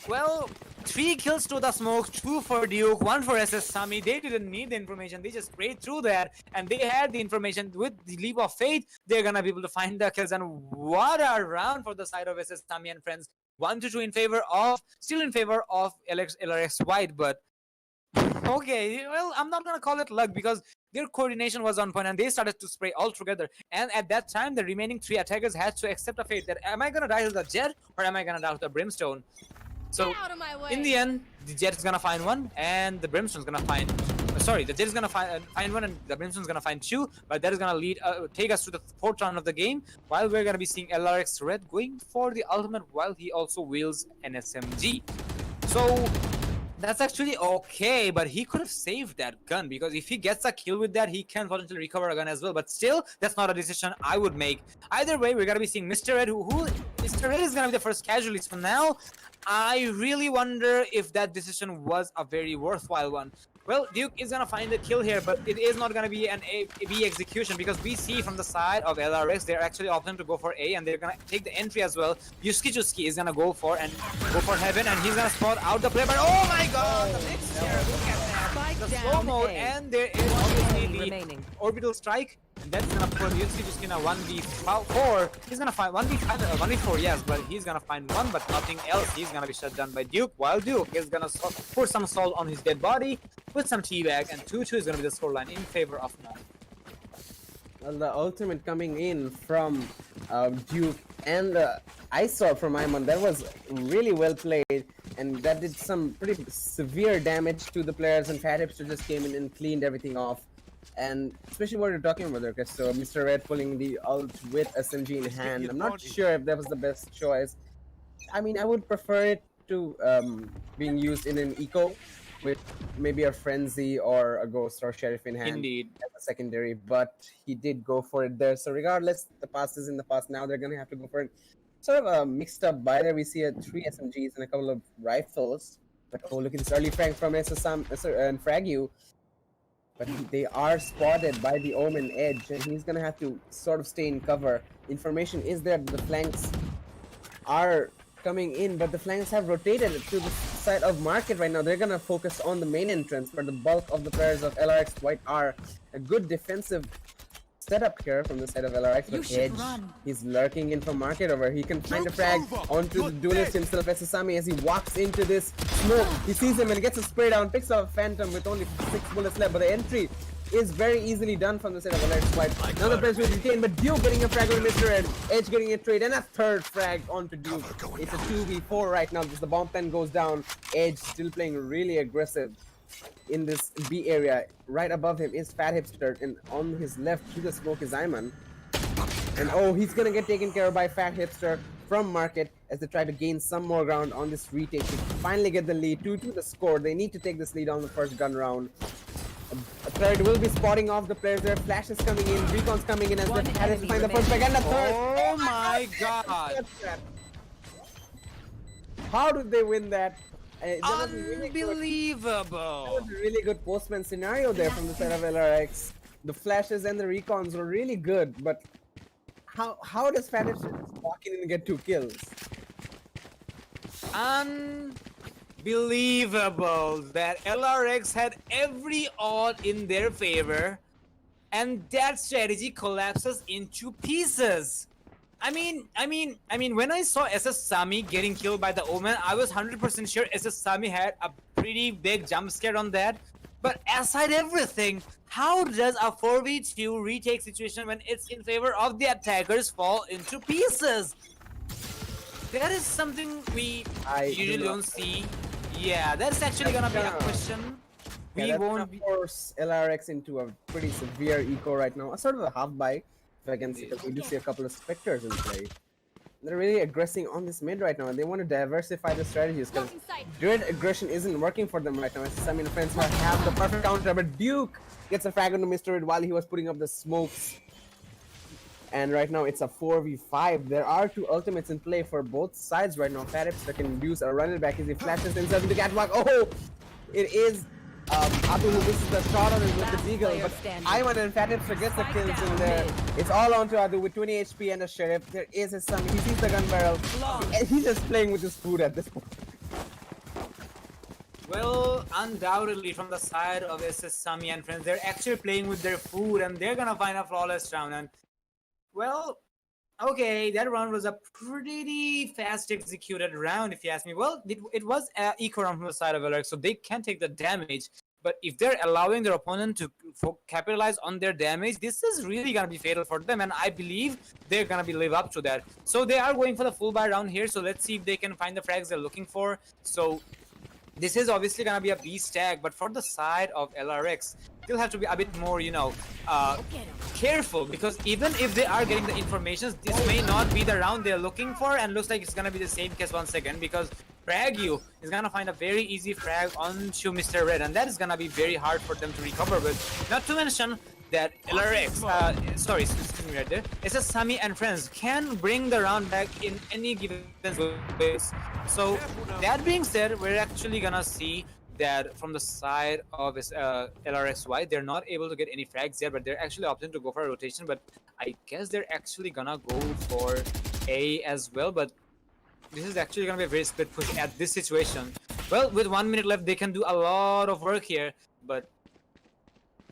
well, 3 kills to the smoke, 2 for Duke, 1 for SSSami. They didn't need the information. They just sprayed through that, and they had the information. With the leap of faith, they're gonna be able to find the kills. And what a round for the side of SSSami and friends. 1-2 in favor of, still in favor of LRX White, but okay, well, I'm not gonna call it luck because their coordination was on point and they started to spray all together. And at that time, the remaining 3 attackers had to accept a fate that am I gonna die to the jet or am I gonna die to the Brimstone? So in the end, the jet is gonna find one and the Brimstone's gonna find sorry, the Jet is gonna find one, and the Brimstone's gonna find two, but that is gonna take us to the fourth round of the game, while we're gonna be seeing LRX Red going for the ultimate, while he also wields an SMG. So that's actually okay, but he could have saved that gun, because if he gets a kill with that, he can potentially recover a gun as well. But still, that's not a decision I would make. Either way, we're gonna be seeing Mr. Red, who Mr. Red is gonna be the first casualty. So now, I really wonder if that decision was a very worthwhile one. Well, Duke is gonna find the kill here, but it is not gonna be an A B execution, because we see from the side of LRX, they're actually opting to go for A, and they're gonna take the entry as well. Yuski is gonna go for heaven, and he's gonna spot out the player. But oh my god, the mixture! Look at that, the slow mode, and there is obviously the orbital strike. And that's gonna put Yuski in a 1v4. He's gonna find 1v4, yes, but he's gonna find one, but nothing else. He's gonna be shut down by Duke, while Duke is gonna put some salt on his dead body, put some teabag, and 2-2 is gonna be the scoreline in favor of Mon. Well, the ultimate coming in from Duke and the ISOR from Iman, that was really well played, and that did some pretty severe damage to the players, and Fat Hipster just came in and cleaned everything off. And especially what you're talking about there, Chris. So Mr. Red pulling the ult with SMG in hand. I'm not sure if that was the best choice. I mean, I would prefer it to being used in an eco with maybe a FriendZ or a Ghost or Sheriff in hand. Indeed. As a secondary, but he did go for it there. So regardless, the past is in the past. Now they're going to have to go for it. Sort of a mixed up buy there. We see 3 SMGs and a couple of rifles. But oh, look at this early frag from SSSami and Fragu. But they are spotted by the Omen edge, and he's gonna have to sort of stay in cover. Information is there, the flanks are coming in, but the flanks have rotated to the side of market right now. They're gonna focus on the main entrance, but the bulk of the players of LRX White are a good defensive setup here from the side of LRX. But Edge, he's lurking in from market over. He can find a frag onto the duelist himself, SSSami, as he walks into this smoke. He sees him and gets a spray down, picks up a Phantom with only 6 bullets left, but the entry is very easily done from the side of LRX White. Now the players will retain, but Duke getting a frag on Mr. Red, Edge getting a trade, and a third frag onto Duke. It's a 2v4 right now, because the bomb pen goes down. Edge still playing really aggressive in this B area. Right above him is Fat Hipster, and on his left through the smoke is Iman. And oh, he's gonna get taken care of by Fat Hipster from market as they try to gain some more ground on this retake to finally get the lead. 2-2 the score. They need to take this lead on the first gun round. A third will be spotting off the players there. Flashes coming in, recons coming in as they try to find the first back, and the third. Oh my god! How did they win that? Unbelievable! That was a really good postman scenario there from the side of LRX. The flashes and the recons were really good, but how does Fat Hipster just walk in and get 2 kills? Unbelievable that LRX had every odd in their favor, and that strategy collapses into pieces. I mean, when I saw SSSami getting killed by the Omen, I was 100% sure SSSami had a pretty big jump scare on that. But aside everything, how does a 4v2 retake situation when it's in favor of the attackers fall into pieces? That is something we usually don't see. Yeah, that's actually gonna be a question. Yeah, we won't force LRX into a pretty severe eco right now. A sort of a half buy. Against, because we do see a couple of Spectres in play. They're really aggressing on this mid right now, and they want to diversify the strategies because direct aggression isn't working for them right now. SSSami and friends have the perfect counter, but Duke gets a frag onto Mr. Red while he was putting up the smokes. And right now it's a 4v5. There are 2 ultimates in play for both sides right now. Fat Hipster can use a run it back as he flashes himself into catwalk. Oh, it is Abu who misses the shot on him with the Deagle, but Iman and Fat Hipster gets the kills in there. It's all onto Adu with 20 HP and a Sheriff. There is his son. He sees the gun barrel. He's just playing with his food at this point. Well, undoubtedly from the side of SSSami and friends, they're actually playing with their food, and they're gonna find a flawless round. And well, okay, that round was a pretty fast executed round, if you ask me. Well, it was an eco round from the side of LRX, so they can take the damage. But if they're allowing their opponent to capitalize on their damage, this is really going to be fatal for them. And I believe they're going to be live up to that. So they are going for the full buy round here. So let's see if they can find the frags they're looking for. So this is obviously gonna be a B stack, but for the side of LRX, still have to be a bit more, careful, because even if they are getting the information, this may not be the round they're looking for, and looks like it's gonna be the same case once again, because FragU is gonna find a very easy frag onto Mr. Red, and that is gonna be very hard for them to recover with. Not to mention that LRX, sorry, excuse me right there, SSSami and FriendZ can bring the round back in any given ways. So that being said, we're actually gonna see that from the side of LRXY, they're not able to get any frags there, but they're actually opting to go for a rotation. But I guess they're actually gonna go for A as well. But this is actually gonna be a very split push at this situation. Well, with 1 minute left, they can do a lot of work here, but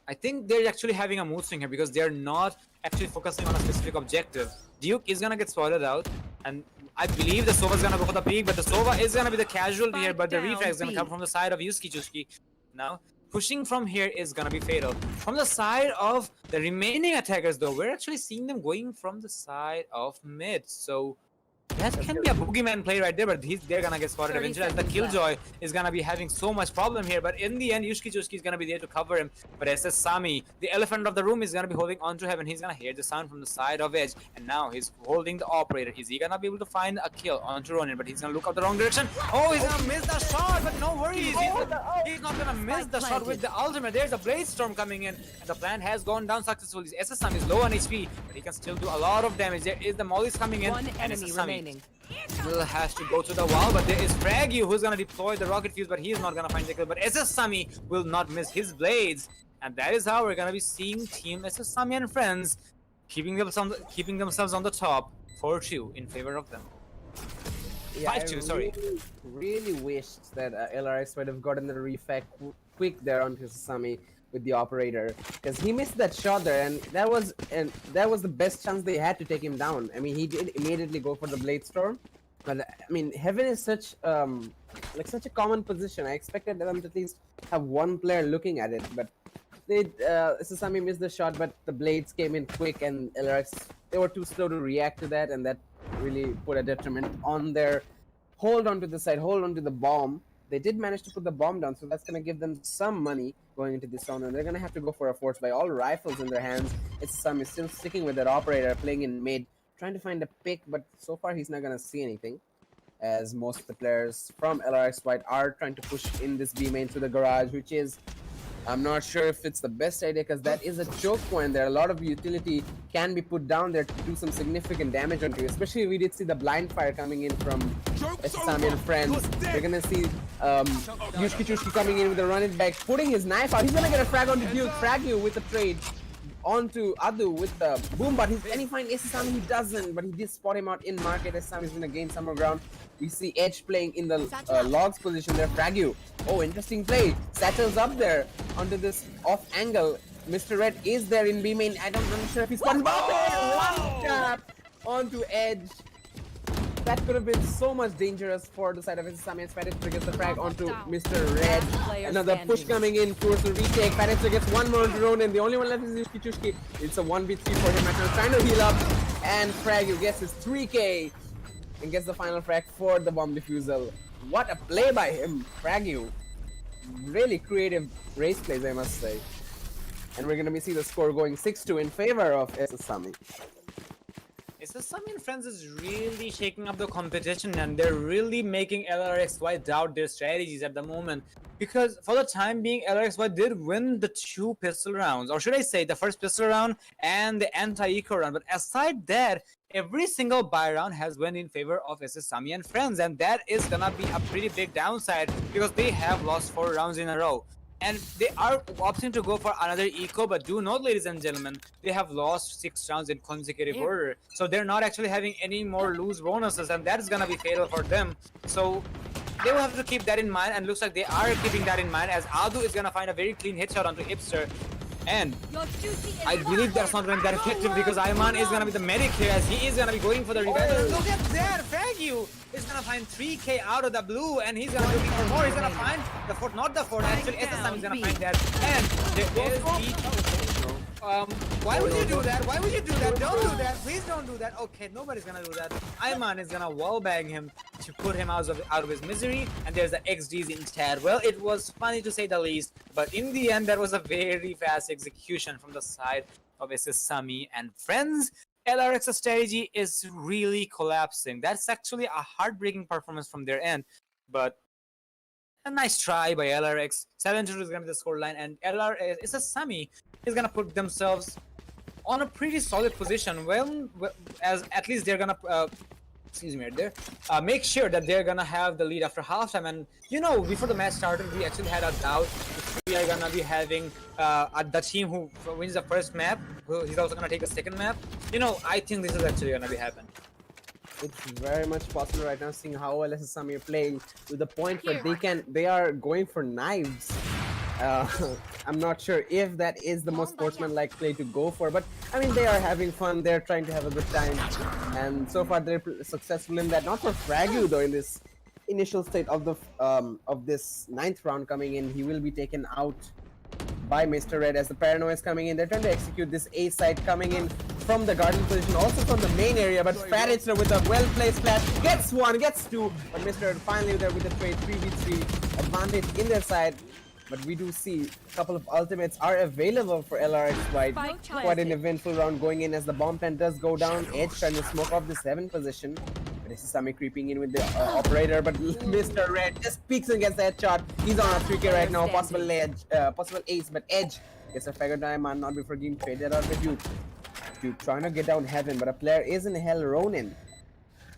I think they're actually having a mood swing here because they're not actually focusing on a specific objective. Duke is gonna get spotted out, and I believe the Sova is gonna go for the peak, but the Sova is gonna be the casualty here, but the refrag is gonna come from the side of Yuski. Now, pushing from here is gonna be fatal. From the side of the remaining attackers though, we're actually seeing them going from the side of mid, so that can be a boogeyman play right there, but they're gonna get spotted eventually, as the Killjoy is gonna be having so much problem here. But in the end, Yuski is gonna be there to cover him. But SSSami, the elephant of the room, is gonna be holding on to him, and he's gonna hear the sound from the side of Edge. And now he's holding the operator. Is he gonna be able to find a kill onto Ronin? But he's gonna look up the wrong direction. Oh, he's gonna miss the shot, but no worries. He's not gonna miss the shot with the ultimate. There's a Blade Storm coming in, and the plan has gone down successfully. SSSami is low on HP, but he can still do a lot of damage. There is the mollies coming in, One and enemy SSSami remaining. will have to go to the wall, but there is FragU who's gonna deploy the rocket fuse, but he's not gonna find the kill. But SSSami will not miss his blades, and that is how we're gonna be seeing Team SSSami and FriendZ keeping themselves on the top 4-2 in favor of them. Yeah, 5-2, sorry. Really wished that LRX might have gotten the refag quick there onto SSSami with the operator, because he missed that shot there, and that was the best chance they had to take him down. I mean, he did immediately go for the Blade Storm, but I mean, Heaven is such such a common position. I expected them to at least have one player looking at it, but SSSami missed the shot, but the blades came in quick, and LRX, they were too slow to react to that, and that really put a detriment on their hold onto the side, hold onto the bomb. They did manage to put the bomb down, so that's going to give them some money going into this round, and they're going to have to go for a force by all rifles in their hands. SSSami is still sticking with that operator, playing in mid, trying to find a pick, but so far he's not going to see anything, as most of the players from LRX White are trying to push in this B main to the garage, which is, I'm not sure if it's the best idea, because that is a choke point there. A lot of utility can be put down there to do some significant damage onto you. Especially we did see the blind fire coming in from SSSami and FriendZ. We're gonna see Yuski coming in with a run it back, putting his knife out. He's gonna get a frag onto Duke, frag you with the trade onto Adu with the boom, but he finds SSSami, he doesn't, but he did spot him out in market. SSSami is gonna gain some more ground. We see Edge playing in the logs position there, FragU. Oh, interesting play. Satchel's up there onto this off angle. Mr. Red is there in B main. I'm not sure if he's spotted. One tap onto Edge. That could have been so much dangerous for the side of SSSami, and Faditzer gets the frag onto Mr. Red. Another push coming in towards the retake. Faditzer gets one more drone, and the only one left is Yuski. It's a 1v3 for him. He's trying to heal up, and FragU gets his 3k and gets the final frag for the bomb defusal. What a play by him, FragU. Really creative race plays, I must say. And we're gonna see the score going 6-2 in favor of SSSami. SSSami and FriendZ is really shaking up the competition, and they're really making LRXY doubt their strategies at the moment. Because for the time being, LRXY did win the 2 pistol rounds, or should I say the first pistol round and the anti-eco round. But aside that, every single buy round has went in favor of SSSami and FriendZ, and that is gonna be a pretty big downside because they have lost 4 rounds in a row. And they are opting to go for another eco, but do note, ladies and gentlemen, they have lost 6 rounds in consecutive order. So they're not actually having any more lose bonuses, and that is gonna be fatal for them. So they will have to keep that in mind, and looks like they are keeping that in mind, as Adu is gonna find a very clean headshot onto Ipster. And I believe that's not going to be that effective because Ayman is going to be the medic here, as he is going to be going for the revival. Look at that! FragU is going to find 3k out of the blue, and he's going to be looking for more. He's going to find the fort, not the fort. Actually, SSSami is going to find that. And there is the Why would you do that? Why would you do that? Don't do that. Please don't do that. Okay, nobody's gonna do that. Ayman is gonna wallbang him to put him out of his misery, and there's the XGs instead. Well, it was funny to say the least, but in the end, that was a very fast execution from the side of SSSami and friends. LRX's strategy is really collapsing. That's actually a heartbreaking performance from their end, but a nice try by LRX. 7-2 is gonna be the scoreline, and SSSami is gonna put themselves on a pretty solid position. Well, as at least they're gonna excuse me right there, make sure that they're gonna have the lead after halftime. And you know, before the match started, we actually had a doubt if we are gonna be having the team who wins the first map, he's also gonna take the second map. You know, I think this is actually gonna be happening. It's very much possible right now, seeing how well SSSami are playing to the point where they are going for knives. I'm not sure if that is the most sportsmanlike play to go for, but I mean, they are having fun, they're trying to have a good time, and so far they're successful in that. Not for Fragu though, in this initial state of the this 9th round coming in. He will be taken out by Mr. Red as the Paranoia is coming in. They're trying to execute this A side coming in from the garden position, also from the main area, but Faritzer with a well-placed flash gets one, gets two, but Mr. Red finally there with a trade 3v3 advantage in their side. But we do see a couple of ultimates are available for LRX White. Quite an eventful round going in as the bomb plant does go down. Edge trying to smoke off this 7 position. But SSSami creeping in with the operator, but Mr. Red just peeks and gets the headshot. He's on a 3K right now, possible ace, but Edge gets a faggot diamond, not before getting traded out with Duke. Duke trying to get down Heaven, but a player is in hell. Ronin.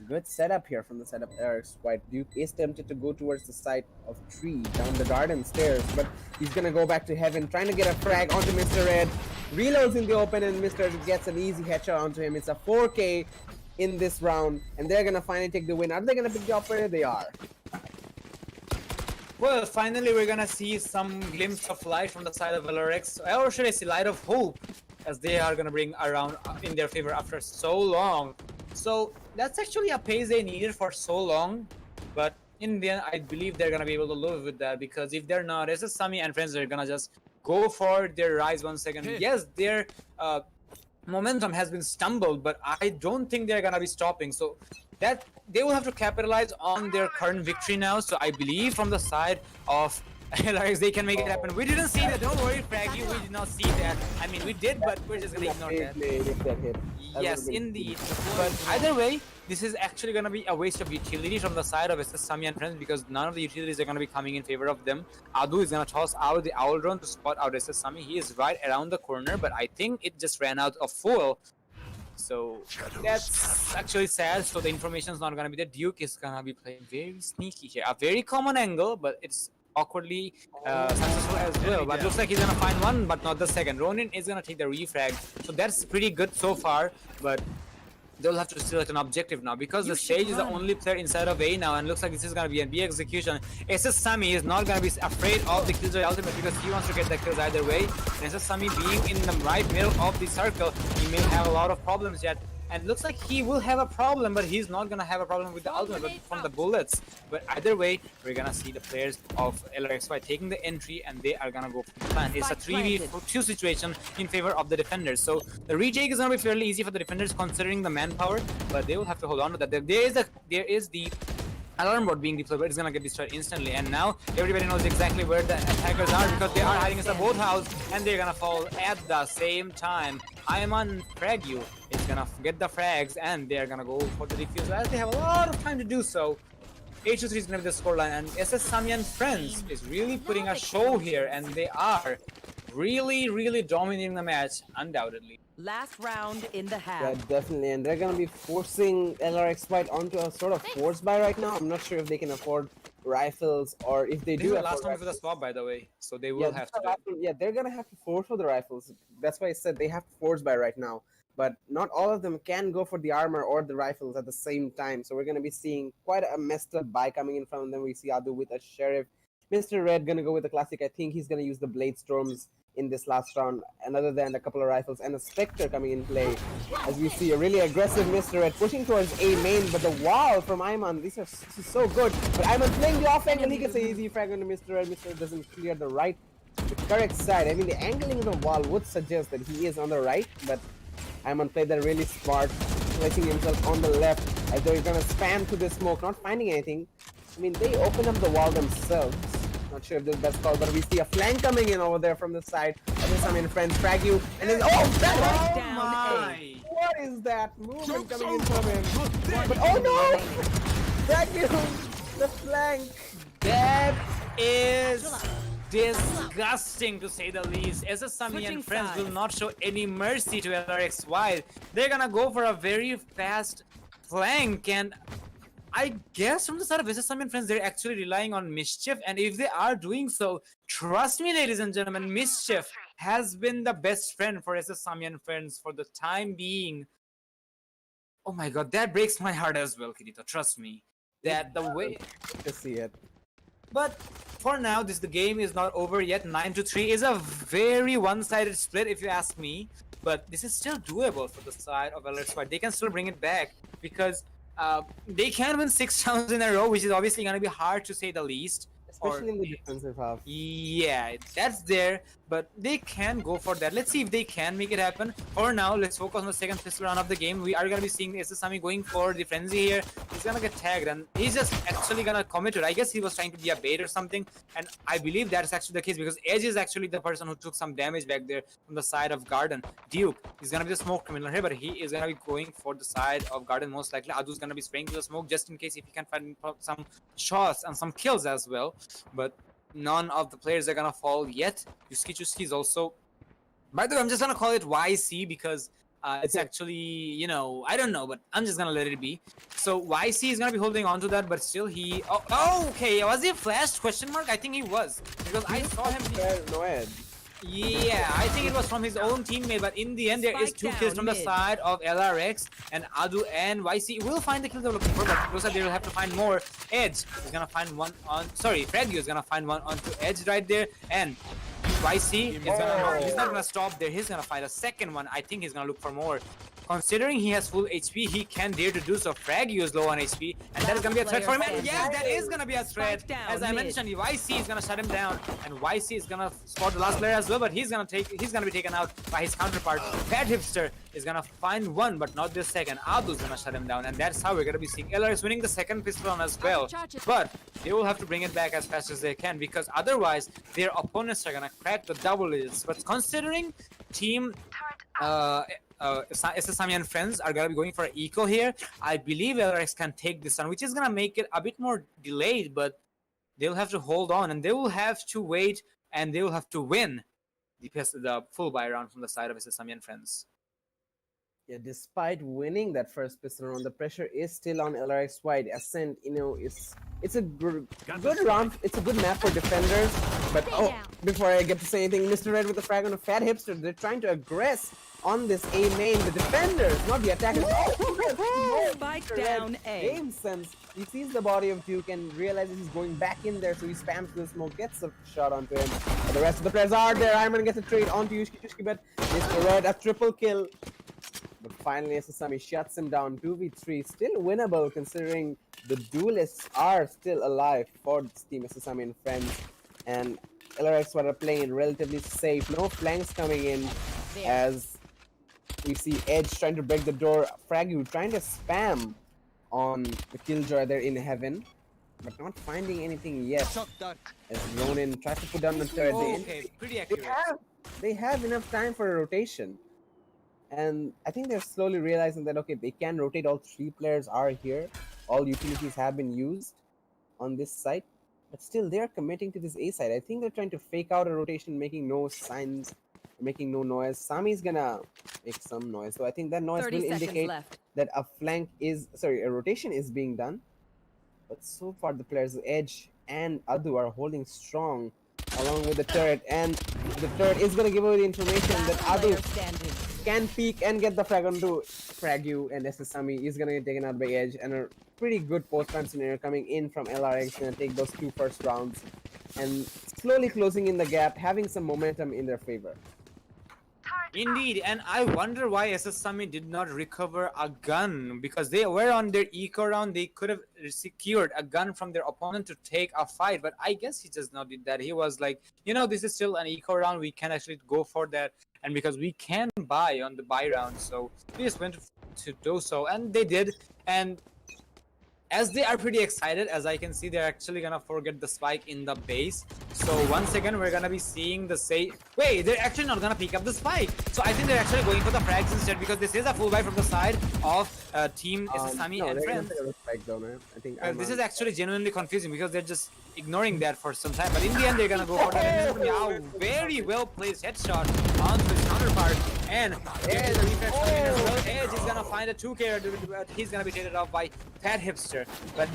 Good setup here from the side of LRX White. Duke is tempted to go towards the side of Tree down the garden stairs, but he's gonna go back to Heaven, trying to get a frag onto Mr. Red. Reloads in the open, and Mr. Red gets an easy headshot onto him. It's a 4K in this round, and they're gonna finally take the win. Are they gonna pick the operator? They are. Well, finally we're gonna see some glimpse of light from the side of LRX, or should I say light of hope, as they are gonna bring around in their favor after so long. So that's actually a pace they needed for so long, but in the end, I believe they're gonna be able to live with that, because if they're not, SSSami and friends are gonna just go for their rise once again. Yes, their momentum has been stumbled, but I don't think they're gonna be stopping. So that they will have to capitalize on their current victory now. So I believe from the side of LRX, they can make it happen. We didn't see that. Don't worry, Fraggy. We did not see that. I mean, we did, but we're just gonna ignore that. Yes, indeed. But either way, this is actually gonna be a waste of utility from the side of SSSami and friends, because none of the utilities are gonna be coming in favor of them. Adu is gonna toss out the owl drone to spot out SSSami. He is right around the corner, but I think it just ran out of fuel. So that's actually sad. So the information is not gonna be there. Duke is gonna be playing very sneaky here. A very common angle, but it's awkwardly successful as well. But looks like he's gonna find one, but not the second. Ronin is gonna take the refrag, so that's pretty good so far. But they'll have to select an objective now, because the Sage is the only player inside of A now, and looks like this is gonna be a B execution. SSSami is not gonna be afraid of the Killjoy ultimate, because he wants to get the kills either way. And SSSami being in the right middle of the circle, he may have a lot of problems yet. And looks like he will have a problem, but he's not gonna have a problem with the ultimate, but from the bullets. But either way, we're gonna see the players of LRXY taking the entry, and they are gonna go for the plan. It's a 3v2 situation in favor of the defenders. So the retake is gonna be fairly easy for the defenders considering the manpower, but they will have to hold on to that. There is the alarm board being deployed, but it's gonna get destroyed instantly. And now everybody knows exactly where the attackers are, because they are hiding in the boat house, and they're gonna fall at the same time. Ayman Fragu is gonna get the frags, and they're gonna go for the defuse as they have a lot of time to do so. 8-3 is gonna be the scoreline, and SSSami and friends is really putting a show here, and they are really dominating the match, undoubtedly. Last round in the half. Yeah, definitely, and they're gonna be forcing LRX White onto a sort of force buy right now. I'm not sure if they can afford rifles, or if they This do. is the last one for the swap, by the way, so they will have to. Yeah, they're gonna have to force for the rifles. That's why I said they have to force buy right now. But not all of them can go for the armor or the rifles at the same time. So we're gonna be seeing quite a messed up buy coming in from them. We see Adu with a Sheriff. Mr. Red gonna go with the classic. I think he's gonna use the Blade Storms in this last round, and other than a couple of rifles and a Spectre coming in play, as we see a really aggressive Mr. Red pushing towards A main, but the wall from Ayman, this is so good. But Ayman playing the off angle, he gets an easy frag on Mr. Red. Mr. Red doesn't clear the right the correct side. I mean, the angling of the wall would suggest that he is on the right, but Iman played that really smart, placing himself on the left as though he's gonna spam to the smoke, not finding anything. I mean, they open up the wall themselves. Not sure if this is the best call, but we see a flank coming in over there from the side. I mean, friends, frag you, and then Strike down My. what is that movement coming in from him? But oh no! Frag you, the flank. That is disgusting to say the least. SSSami Switching and friends will sides. not show any mercy to LRXY. They're gonna go for a very fast flank, and I guess from the side of SSSami and friends, they're actually relying on Mischief, and if they are doing so, trust me, ladies and gentlemen, Mischief has been the best friend for SSSami and friends for the time being. Oh my god, that breaks my heart as well, Kirito. Trust me. That the way. To see it. But for now, the game is not over yet. 9-3 is a very one-sided split, if you ask me. But this is still doable for the side of LRXY. They can still bring it back because they can win 6 rounds in a row, which is obviously going to be hard to say the least. Especially in the defensive half. Yeah, that's there, but they can go for that. Let's see if they can make it happen. For now, let's focus on the second pistol round of the game. We are going to be seeing SSSami going for the frenzy here. He's going to get tagged, and he's just actually going to commit to it. I guess he was trying to be a bait or something, and I believe that's actually the case because Edge is actually the person who took some damage back there from the side of Garden. Duke is going to be the smoke criminal here, but he is going to be going for the side of Garden most likely. Adu's going to be spraying to the smoke just in case if he can find some shots and some kills as well. But none of the players are gonna fall yet. Yuski is also. By the way, I'm just gonna call it YC because it's actually, you know, I don't know, but I'm just gonna let it be. So YC is gonna be holding on to that, but still he. Oh, okay. Was he flashed? Question mark? I think he was because I saw him. No edge. Yeah, I think it was from his own teammate, but in the end, there is Spike 2 kills down from the mid. side of LRX, and Adu and YC will find the kills they're looking for, but looks like they will have to find more. Edge is gonna find one on. Sorry, Fragio is gonna find one onto Edge right there, and YC is gonna. He's not gonna stop there. He's gonna find a second one. I think he's gonna look for more. Considering he has full HP, he can dare to do so. Fragio is low on HP, and that is gonna be a threat for him. And yes, that is gonna be a threat. Spike down As I mid. mentioned, YC is gonna shut him down, and YC is gonna spot the last player as well. But he's gonna be taken out by his counterpart. Fat Hipster is gonna find one, but not the second. Adu's gonna shut him down, and that's how we're gonna be seeing LRX winning the second pistol round as well. But they will have to bring it back as fast as they can because otherwise their opponents are gonna crack the double digits. But considering team SSSami and friends are gonna be going for an eco here, I believe LRX can take this one, which is gonna make it a bit more delayed, but they'll have to hold on and they will have to wait and they will have to win the full buy round from the side of SSSami and friends. Yeah, despite winning that first pistol round, the pressure is still on LRX wide. Ascent, you know, it's a good round. It's a good map for defenders. But oh, before I get to say anything, Mr. Red with the frag on a Fat Hipster. They're trying to aggress on this A main. The defenders, not the attackers. Oh, Spike Mr. down Red, A. game sense. He sees the body of Duke and realizes he's going back in there, so he spams the smoke, gets a shot onto him. But the rest of the players are there. Iron gets a trade onto Yushki, but Mr. Red, a triple kill. But finally, SSSami shuts him down. 2v3, still winnable considering the duelists are still alive for this team, SSSami and friends. And LRX are playing it relatively safe. No flanks coming in as we see Edge trying to break the door. Fragu trying to spam on the Killjoy there in heaven, but not finding anything yet. As Ronin tries to put down the turret. Okay, pretty accurate. They have enough time for a rotation. And I think they're slowly realizing that, okay, they can rotate. All 3 players are here. All utilities have been used on this site. But still, they're committing to this A side. I think they're trying to fake out a rotation, making no signs, making no noise. Sami's gonna make some noise. So I think that noise 30 will seconds indicate left. that a rotation is being done. But so far, the players Edge and Adu are holding strong along with the turret. And the turret is gonna give away the information that Adu can peek and get the frag onto Fragu, and SSSami is gonna get taken out by Edge, and a pretty good post-time scenario coming in from LRX, gonna take those 2 first rounds and slowly closing in the gap, having some momentum in their favor. Indeed, and I wonder why SSSami did not recover a gun, because they were on their eco round. They could have secured a gun from their opponent to take a fight, but I guess he just not did that. He was like, you know, this is still an eco round. We can actually go for that, and because we can buy on the buy round, so we just went to do so, and they did. And as they are pretty excited, as I can see, they're actually gonna forget the spike in the base. So once again, we're gonna be seeing the wait, they're actually not gonna pick up the spike. So I think they're actually going for the frags instead, because this is a full buy from the side of team SSSami no, and they're friends. gonna spike though, man. I think This is actually genuinely confusing, because they're just ignoring that for some time. But in the end, they're gonna go for that. And it's gonna be a very well placed headshot onto his counterpart. And there's a refresh coming in as well. Edge is gonna find a 2K, but he's gonna be traded off by Fat Hipster. But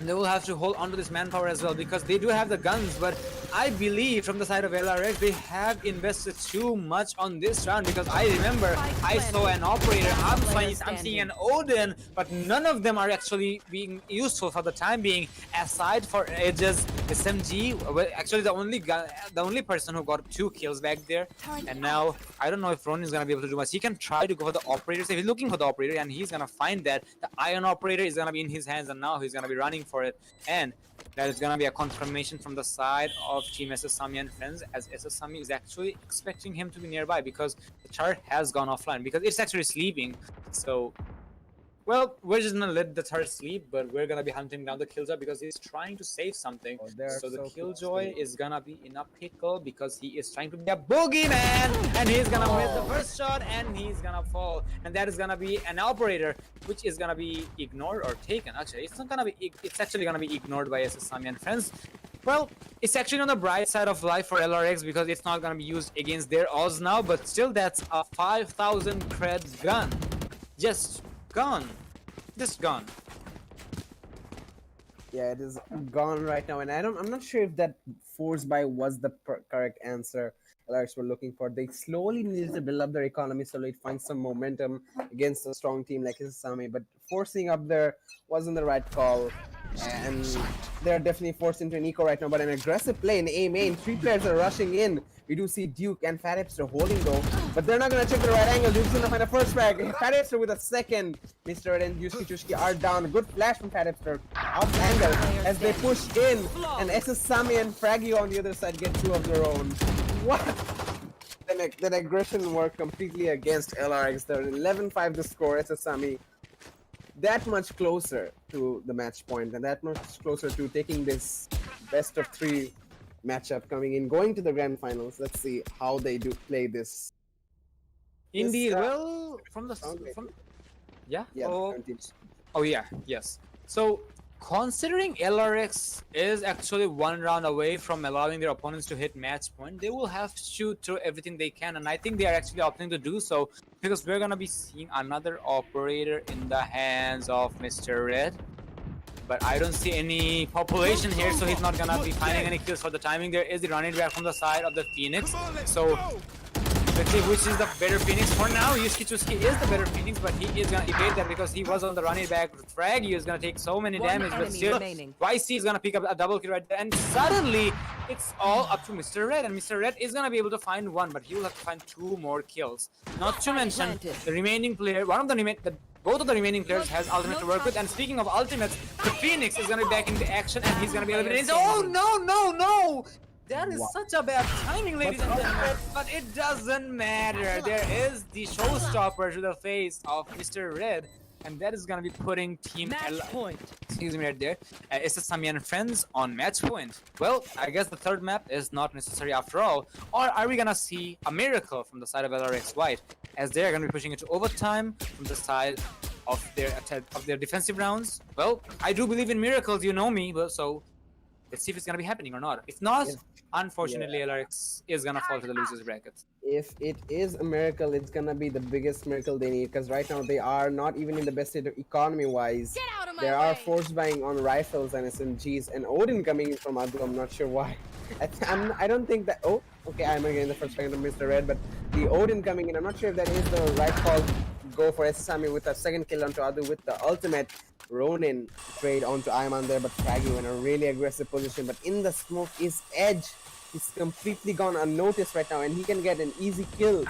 they will have to hold on to this manpower as well, because they do have the guns. But I believe from the side of LRX, they have invested too much on this round, because I remember I saw an operator, I'm seeing an Odin, but none of them are actually being useful for the time being, aside for Edge's SMG. Well, actually, the only person who got 2 kills back there. And now I don't know if Ronin is gonna be able to do much. He can try to go for the operator. So he's looking for the operator, and he's gonna find that the iron operator is gonna be in his hands, and now he's gonna be running for it. And that is gonna be a confirmation from the side of Team SSSami and friends, as SSSami is actually expecting him to be nearby, because the chart has gone offline, because it's actually sleeping. So, well, we're just gonna let the turret sleep, but we're gonna be hunting down the Killjoy, because he's trying to save something. So the Killjoy is gonna be in a pickle, because he is trying to be a boogeyman, and he's gonna miss the first shot, and he's gonna fall. And that is gonna be an operator, which is gonna be ignored or taken. Actually, it's not gonna be. It's actually gonna be ignored by SSSami and friends. Well, it's actually on the bright side of life for LRX, because it's not gonna be used against their odds now. But still, that's a 5,000 cred gun. Just gone. Just gone. Yeah, it is gone right now, and I'm not sure if that force buy was the correct answer LRX were looking for. They slowly needed to build up their economy so it finds some momentum against a strong team like SSSami, but forcing up there wasn't the right call. And they're definitely forced into an eco right now, but an aggressive play in A main. 3 players are rushing in. We do see Duke and Fat Hipster holding though, but they're not gonna check the right angle. Duke's gonna find a first frag. Fat Hipster with a second. Mr. Red and Yuski Chushki are down. Good flash from Fat Hipster. Off angle as they push in, and SSSami and Fraggy on the other side get 2 of their own. What? That aggression worked completely against LRX. They're 11-5 to score. SSSami that much closer to the match point, and that much closer to taking this best of 3 matchup coming in, going to the grand finals. Let's see how they do play this. Indeed. Well, yeah. Oh yeah. Yes. So, considering LRX is actually 1 round away from allowing their opponents to hit match point, they will have to shoot through everything they can, and I think they are actually opting to do so, because we're gonna be seeing another operator in the hands of Mr. Red. But I don't see any population here, so he's not gonna be finding any kills for the timing. There is the running back from the side of the Phoenix. So let's see which is the better Phoenix. For now, Yuski Chuski is the better Phoenix, but he is gonna evade that because he was on the running back. Fraggy is gonna take so many damage, but still YC is gonna pick up a double kill right there, and suddenly it's all up to Mr. Red, and Mr. Red is gonna be able to find 1, but he will have to find 2 more kills. Not to mention the remaining player, both of the remaining players has ultimate to work with. And speaking of ultimates, the Phoenix is gonna be back into action, and he's gonna be eliminated. Oh no! That is such a bad timing, ladies and gentlemen. But it doesn't matter. There is the showstopper to the face of Mr. Red, and that is gonna be putting Team excuse me right there, SSSami and friends on match point. Well, I guess the third map is not necessary after all. Or are we gonna see a miracle from the side of LRX White, as they're gonna be pushing it to overtime from the side of their defensive rounds? Well, I do believe in miracles, you know me, but so let's see if it's gonna be happening or not. If not, unfortunately, LRX is gonna fall to the losers bracket. If it is a miracle, it's gonna be the biggest miracle they need, because right now they are not even in the best state of economy-wise. There are force buying on rifles and SMGs, and Odin coming in from Adu. I'm not sure why. I don't think that. Oh, okay, I'm again the first frag of Mr. Red, but the Odin coming in, I'm not sure if that is the right call. Go for SSSami with a second kill onto Adu with the ultimate. Ronin trade onto Ayman there, but Fraggy in a really aggressive position. But in the smoke is Edge. It's completely gone unnoticed right now, and he can get an easy kill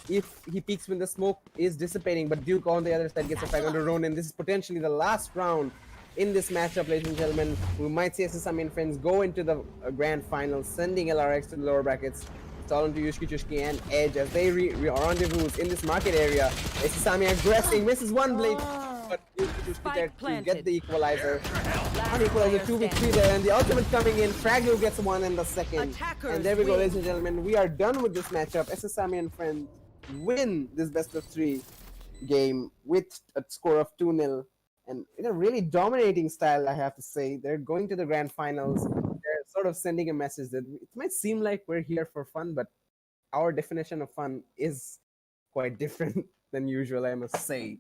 if he peeks when the smoke is dissipating. But Duke on the other side gets a frag onto Ronin. This is potentially the last round in this matchup, ladies and gentlemen. We might see SSSami and friends go into the grand final, sending LRX to the lower brackets. It's all into Yushki, Chushki, and Edge as they rendezvous in this market area. SSSami aggressing, misses one blade, but Yushki, Chushki there to get the equalizer. An equalizer 2v3 there, and the ultimate coming in. Fraggle gets one in the second. And there we go, ladies and gentlemen. We are done with this matchup. SSSami and friends win this best of 3 game with a score of 2-0. And in a really dominating style, I have to say. They're going to the grand finals. They're sort of sending a message that it might seem like we're here for fun, but our definition of fun is quite different than usual, I must say.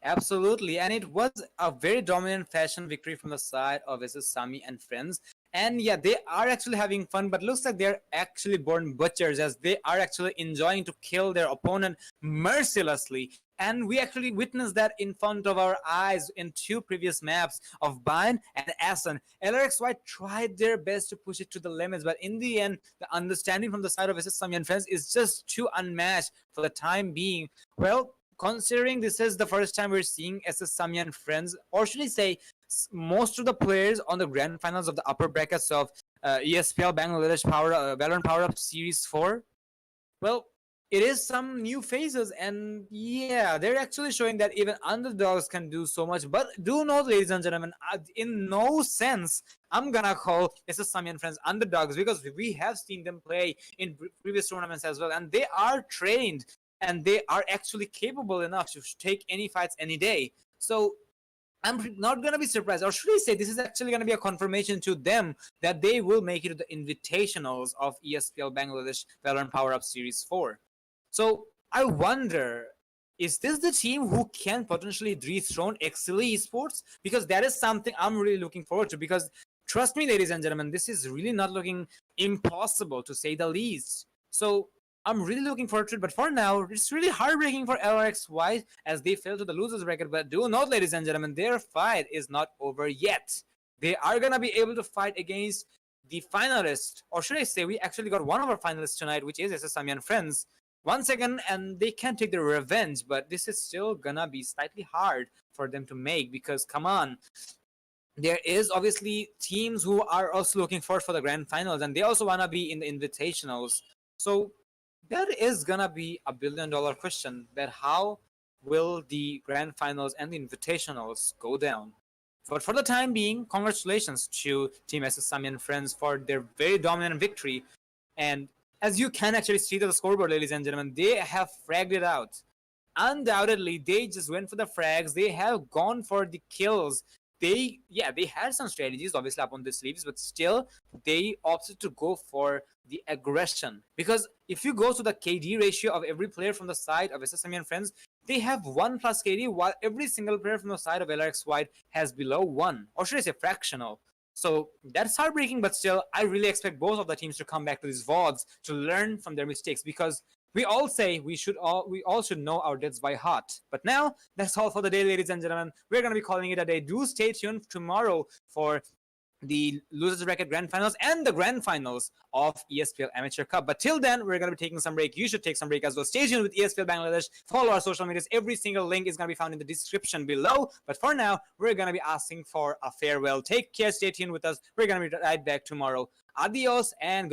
Absolutely, and it was a very dominant fashion victory from the side of SSSami and friends. And yeah, they are actually having fun, but looks like they're actually born butchers as they are actually enjoying to kill their opponent mercilessly. And we actually witnessed that in front of our eyes in 2 previous maps of Bind and Assen. LRXY tried their best to push it to the limits, but in the end, the understanding from the side of SSSami and friends is just too unmatched for the time being. Well, considering this is the first time we're seeing SSSami and friends, or should I say, most of the players on the grand finals of the upper brackets of ESPL Bangladesh Valorant PowerUp Series 4, well, it is some new faces, and yeah, they're actually showing that even underdogs can do so much. But do note, ladies and gentlemen, in no sense I'm gonna call SSSami and friends underdogs, because we have seen them play in previous tournaments as well, and they are trained and they are actually capable enough to take any fights any day. So I'm not going to be surprised, or should I say this is actually going to be a confirmation to them that they will make it to the invitationals of ESPL Bangladesh Valorant PowerUp Series 4. So I wonder, is this the team who can potentially dethrone Exili Esports? Because that is something I'm really looking forward to, because trust me, ladies and gentlemen, this is really not looking impossible, to say the least. So I'm really looking forward to it, but for now, it's really heartbreaking for LRXY as they fell to the losers bracket. But do note, ladies and gentlemen, their fight is not over yet. They are gonna be able to fight against the finalist, or should I say, we actually got one of our finalists tonight, which is SSSami and friends, once again, and they can take their revenge. But this is still gonna be slightly hard for them to make, because come on, there is obviously teams who are also looking forward for the grand finals, and they also wanna be in the invitationals. So that is gonna be a $1 billion question, that how will the grand finals and the invitationals go down? But for the time being, congratulations to Team SSSami and friends for their very dominant victory. And as you can actually see to the scoreboard, ladies and gentlemen, they have fragged it out. Undoubtedly, they just went for the frags. They have gone for the kills. They had some strategies obviously up on the sleeves, but still they opted to go for the aggression. Because if you go to the KD ratio of every player from the side of SSSami and friends, they have 1+ KD, while every single player from the side of LRXY has below 1, or should I say fractional. So that's heartbreaking, but still, I really expect both of the teams to come back to these VODs to learn from their mistakes, because we all say we all should know our debts by heart. But now, that's all for the day, ladies and gentlemen. We're going to be calling it a day. Do stay tuned tomorrow for the losers bracket grand finals and the grand finals of ESPL Amateur Cup. But till then, we're going to be taking some break. You should take some break as well. Stay tuned with ESPL Bangladesh. Follow our social medias. Every single link is going to be found in the description below. But for now, we're going to be asking for a farewell. Take care. Stay tuned with us. We're going to be right back tomorrow. Adios and